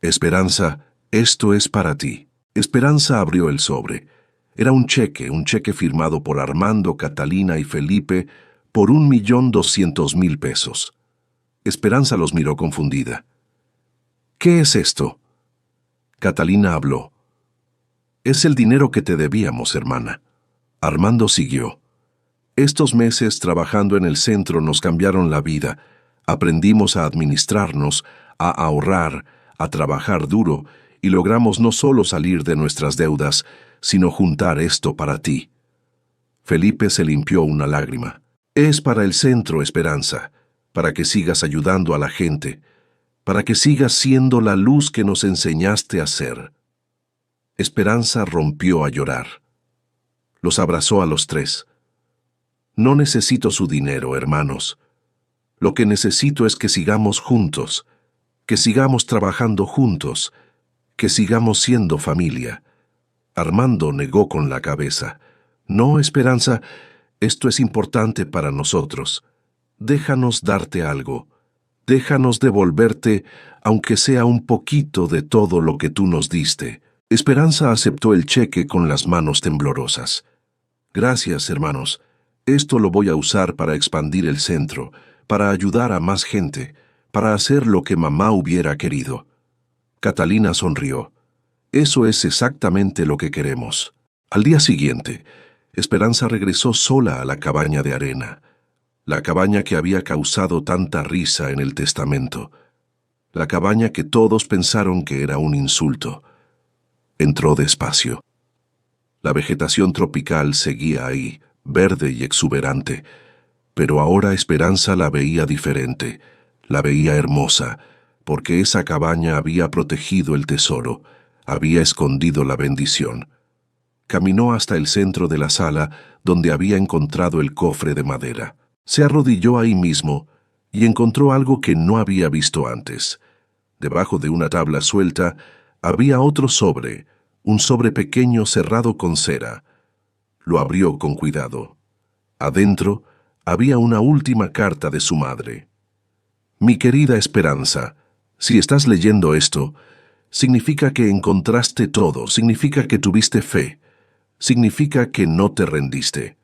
Speaker 1: Esperanza, esto es para ti. Esperanza abrió el sobre. Era un cheque firmado por Armando, Catalina y Felipe por 1.200.000 pesos. Esperanza los miró confundida. ¿Qué es esto? Catalina habló. Es el dinero que te debíamos, hermana. Armando siguió. Estos meses trabajando en el centro nos cambiaron la vida. Aprendimos a administrarnos, a ahorrar, a trabajar duro y logramos no solo salir de nuestras deudas, sino juntar esto para ti. Felipe se limpió una lágrima. Es para el centro, Esperanza, para que sigas ayudando a la gente, para que sigas siendo la luz que nos enseñaste a ser. Esperanza rompió a llorar. Los abrazó a los 3. No necesito su dinero, hermanos. Lo que necesito es que sigamos juntos, que sigamos trabajando juntos, que sigamos siendo familia. Armando negó con la cabeza. No, Esperanza, esto es importante para nosotros. Déjanos darte algo. Déjanos devolverte, aunque sea un poquito de todo lo que tú nos diste. Esperanza aceptó el cheque con las manos temblorosas. Gracias, hermanos. Esto lo voy a usar para expandir el centro, para ayudar a más gente, para hacer lo que mamá hubiera querido. Catalina sonrió. Eso es exactamente lo que queremos. Al día siguiente, Esperanza regresó sola a la cabaña de arena, la cabaña que había causado tanta risa en el testamento, la cabaña que todos pensaron que era un insulto. Entró despacio. La vegetación tropical seguía ahí, verde y exuberante, pero ahora Esperanza la veía diferente, la veía hermosa, porque esa cabaña había protegido el tesoro, había escondido la bendición. Caminó hasta el centro de la sala, donde había encontrado el cofre de madera. Se arrodilló ahí mismo y encontró algo que no había visto antes. Debajo de una tabla suelta había otro sobre, un sobre pequeño cerrado con cera. Lo abrió con cuidado. Adentro había una última carta de su madre. Mi querida Esperanza, si estás leyendo esto, significa que encontraste todo, significa que tuviste fe, significa que no te rendiste.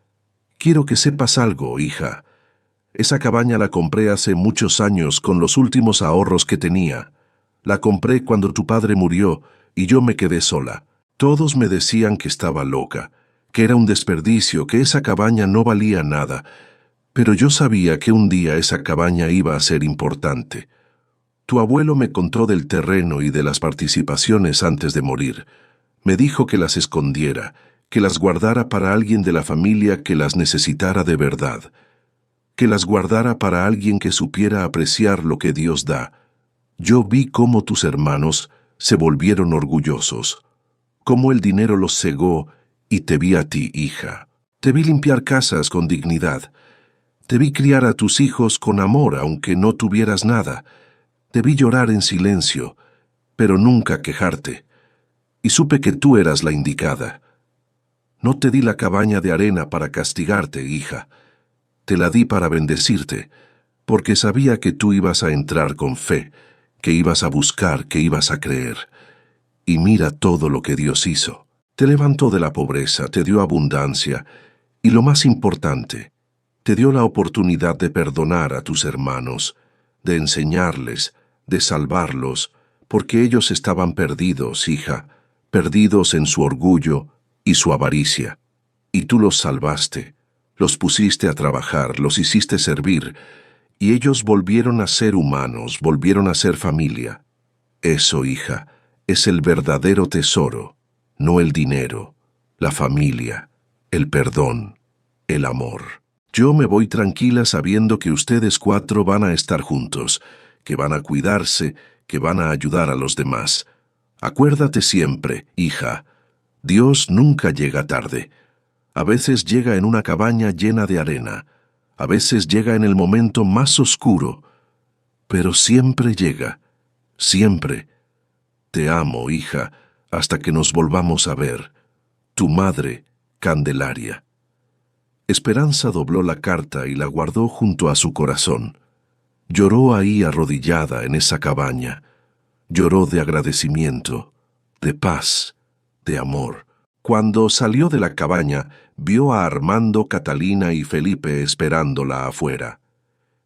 Speaker 1: Quiero que sepas algo, hija. Esa cabaña la compré hace muchos años con los últimos ahorros que tenía. La compré cuando tu padre murió y yo me quedé sola. Todos me decían que estaba loca, que era un desperdicio, que esa cabaña no valía nada, pero yo sabía que un día esa cabaña iba a ser importante. Tu abuelo me contó del terreno y de las participaciones antes de morir. Me dijo que las escondiera, que las guardara para alguien de la familia que las necesitara de verdad, que las guardara para alguien que supiera apreciar lo que Dios da. Yo vi cómo tus hermanos se volvieron orgullosos, cómo el dinero los cegó, y te vi a ti, hija. Te vi limpiar casas con dignidad. Te vi criar a tus hijos con amor aunque no tuvieras nada. Te vi llorar en silencio, pero nunca quejarte. Y supe que tú eras la indicada. No te di la cabaña de arena para castigarte, hija. Te la di para bendecirte, porque sabía que tú ibas a entrar con fe, que ibas a buscar, que ibas a creer. Y mira todo lo que Dios hizo. Te levantó de la pobreza, te dio abundancia, y lo más importante, te dio la oportunidad de perdonar a tus hermanos, de enseñarles, de salvarlos, porque ellos estaban perdidos, hija, perdidos en su orgullo y su avaricia. Y tú los salvaste, los pusiste a trabajar, los hiciste servir, y ellos volvieron a ser humanos, volvieron a ser familia. Eso, hija, es el verdadero tesoro, no el dinero, la familia, el perdón, el amor. Yo me voy tranquila sabiendo que ustedes 4 van a estar juntos, que van a cuidarse, que van a ayudar a los demás. Acuérdate siempre, hija, Dios nunca llega tarde. A veces llega en una cabaña llena de arena, a veces llega en el momento más oscuro, pero siempre llega, siempre. Te amo, hija, hasta que nos volvamos a ver. Tu madre, Candelaria. Esperanza dobló la carta y la guardó junto a su corazón. Lloró ahí arrodillada en esa cabaña. Lloró de agradecimiento, de paz, de amor. Cuando salió de la cabaña, vio a Armando, Catalina y Felipe esperándola afuera.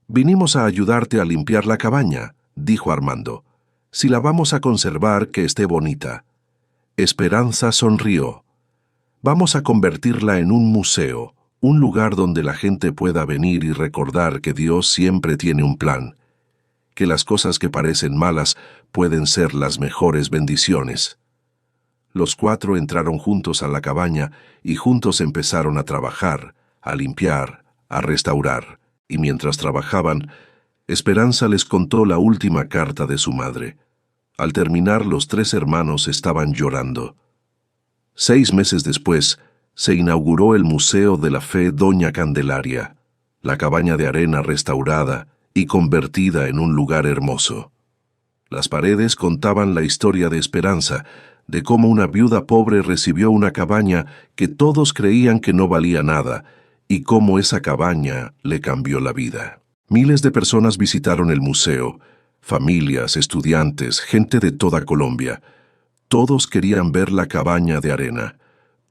Speaker 1: «Vinimos a ayudarte a limpiar la cabaña», dijo Armando. «Si la vamos a conservar, que esté bonita». Esperanza sonrió. «Vamos a convertirla en un museo, un lugar donde la gente pueda venir y recordar que Dios siempre tiene un plan, que las cosas que parecen malas pueden ser las mejores bendiciones». Los 4 entraron juntos a la cabaña y juntos empezaron a trabajar, a limpiar, a restaurar. Y mientras trabajaban, Esperanza les contó la última carta de su madre. Al terminar, los 3 hermanos estaban llorando. 6 meses después, se inauguró el Museo de la Fe Doña Candelaria, la cabaña de arena restaurada y convertida en un lugar hermoso. Las paredes contaban la historia de Esperanza, de cómo una viuda pobre recibió una cabaña que todos creían que no valía nada, y cómo esa cabaña le cambió la vida. Miles de personas visitaron el museo, familias, estudiantes, gente de toda Colombia. Todos querían ver la cabaña de arena,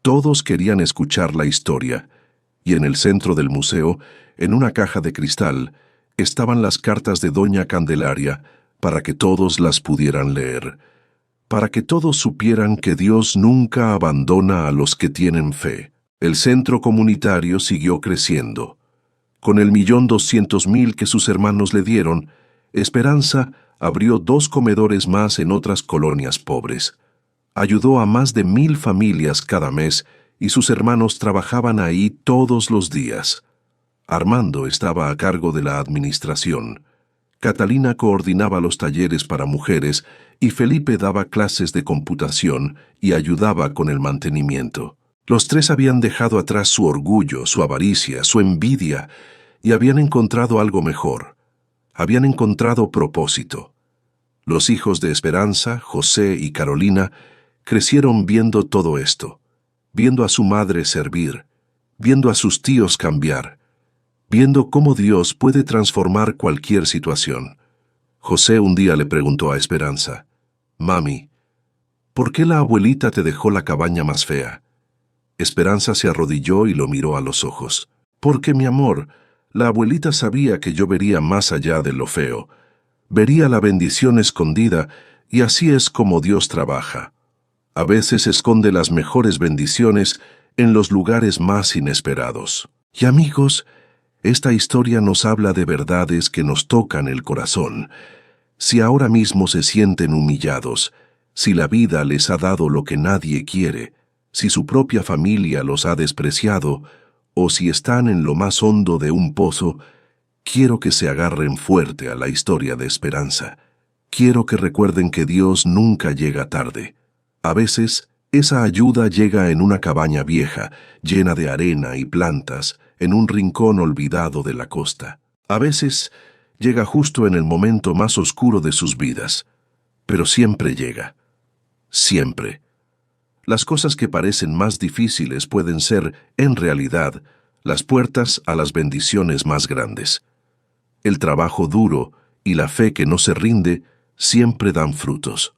Speaker 1: todos querían escuchar la historia, y en el centro del museo, en una caja de cristal, estaban las cartas de Doña Candelaria para que todos las pudieran leer, para que todos supieran que Dios nunca abandona a los que tienen fe. El centro comunitario siguió creciendo. Con el 1.200.000 que sus hermanos le dieron, Esperanza abrió 2 comedores más en otras colonias pobres. Ayudó a más de 1.000 familias cada mes y sus hermanos trabajaban ahí todos los días. Armando estaba a cargo de la administración. Catalina coordinaba los talleres para mujeres y Felipe daba clases de computación y ayudaba con el mantenimiento. Los tres habían dejado atrás su orgullo, su avaricia, su envidia y habían encontrado algo mejor. Habían encontrado propósito. Los hijos de Esperanza, José y Carolina, crecieron viendo todo esto, viendo a su madre servir, viendo a sus tíos cambiar, viendo cómo Dios puede transformar cualquier situación. José un día le preguntó a Esperanza: «Mami, ¿por qué la abuelita te dejó la cabaña más fea?» Esperanza se arrodilló y lo miró a los ojos. «Porque, mi amor, la abuelita sabía que yo vería más allá de lo feo. Vería la bendición escondida, y así es como Dios trabaja. A veces esconde las mejores bendiciones en los lugares más inesperados». Y amigos, esta historia nos habla de verdades que nos tocan el corazón. Si ahora mismo se sienten humillados, si la vida les ha dado lo que nadie quiere, si su propia familia los ha despreciado, o si están en lo más hondo de un pozo, quiero que se agarren fuerte a la historia de Esperanza. Quiero que recuerden que Dios nunca llega tarde. A veces, esa ayuda llega en una cabaña vieja, llena de arena y plantas, en un rincón olvidado de la costa. A veces, llega justo en el momento más oscuro de sus vidas. Pero siempre llega. Siempre. Las cosas que parecen más difíciles pueden ser, en realidad, las puertas a las bendiciones más grandes. El trabajo duro y la fe que no se rinde siempre dan frutos.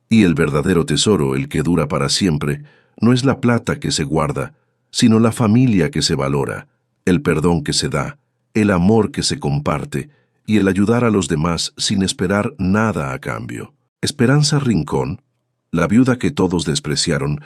Speaker 1: Y el verdadero tesoro, el que dura para siempre, no es la plata que se guarda, sino la familia que se valora, el perdón que se da, el amor que se comparte y el ayudar a los demás sin esperar nada a cambio. Esperanza Rincón, la viuda que todos despreciaron,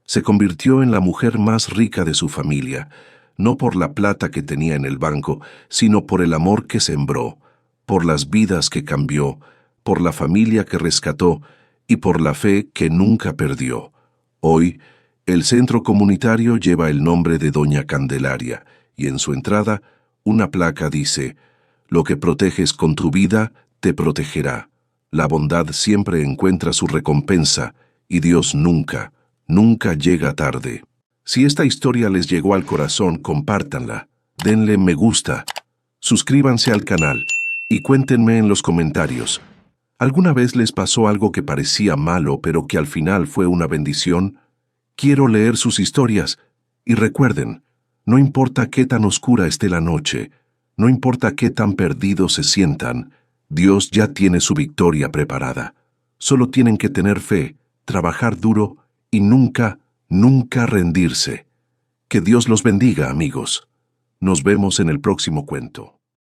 Speaker 1: se convirtió en la mujer más rica de su familia, no por la plata que tenía en el banco, sino por el amor que sembró, por las vidas que cambió, por la familia que rescató y por la fe que nunca perdió. Hoy, el centro comunitario lleva el nombre de Doña Candelaria y en su entrada una placa dice: «Lo que proteges con tu vida te protegerá. La bondad siempre encuentra su recompensa y Dios nunca, nunca llega tarde». Si esta historia les llegó al corazón, compártanla, denle me gusta, suscríbanse al canal y cuéntenme en los comentarios. ¿Alguna vez les pasó algo que parecía malo pero que al final fue una bendición? Quiero leer sus historias. Y recuerden, no importa qué tan oscura esté la noche, no importa qué tan perdidos se sientan, Dios ya tiene su victoria preparada. Solo tienen que tener fe, trabajar duro y nunca, nunca rendirse. Que Dios los bendiga, amigos. Nos vemos en el próximo cuento.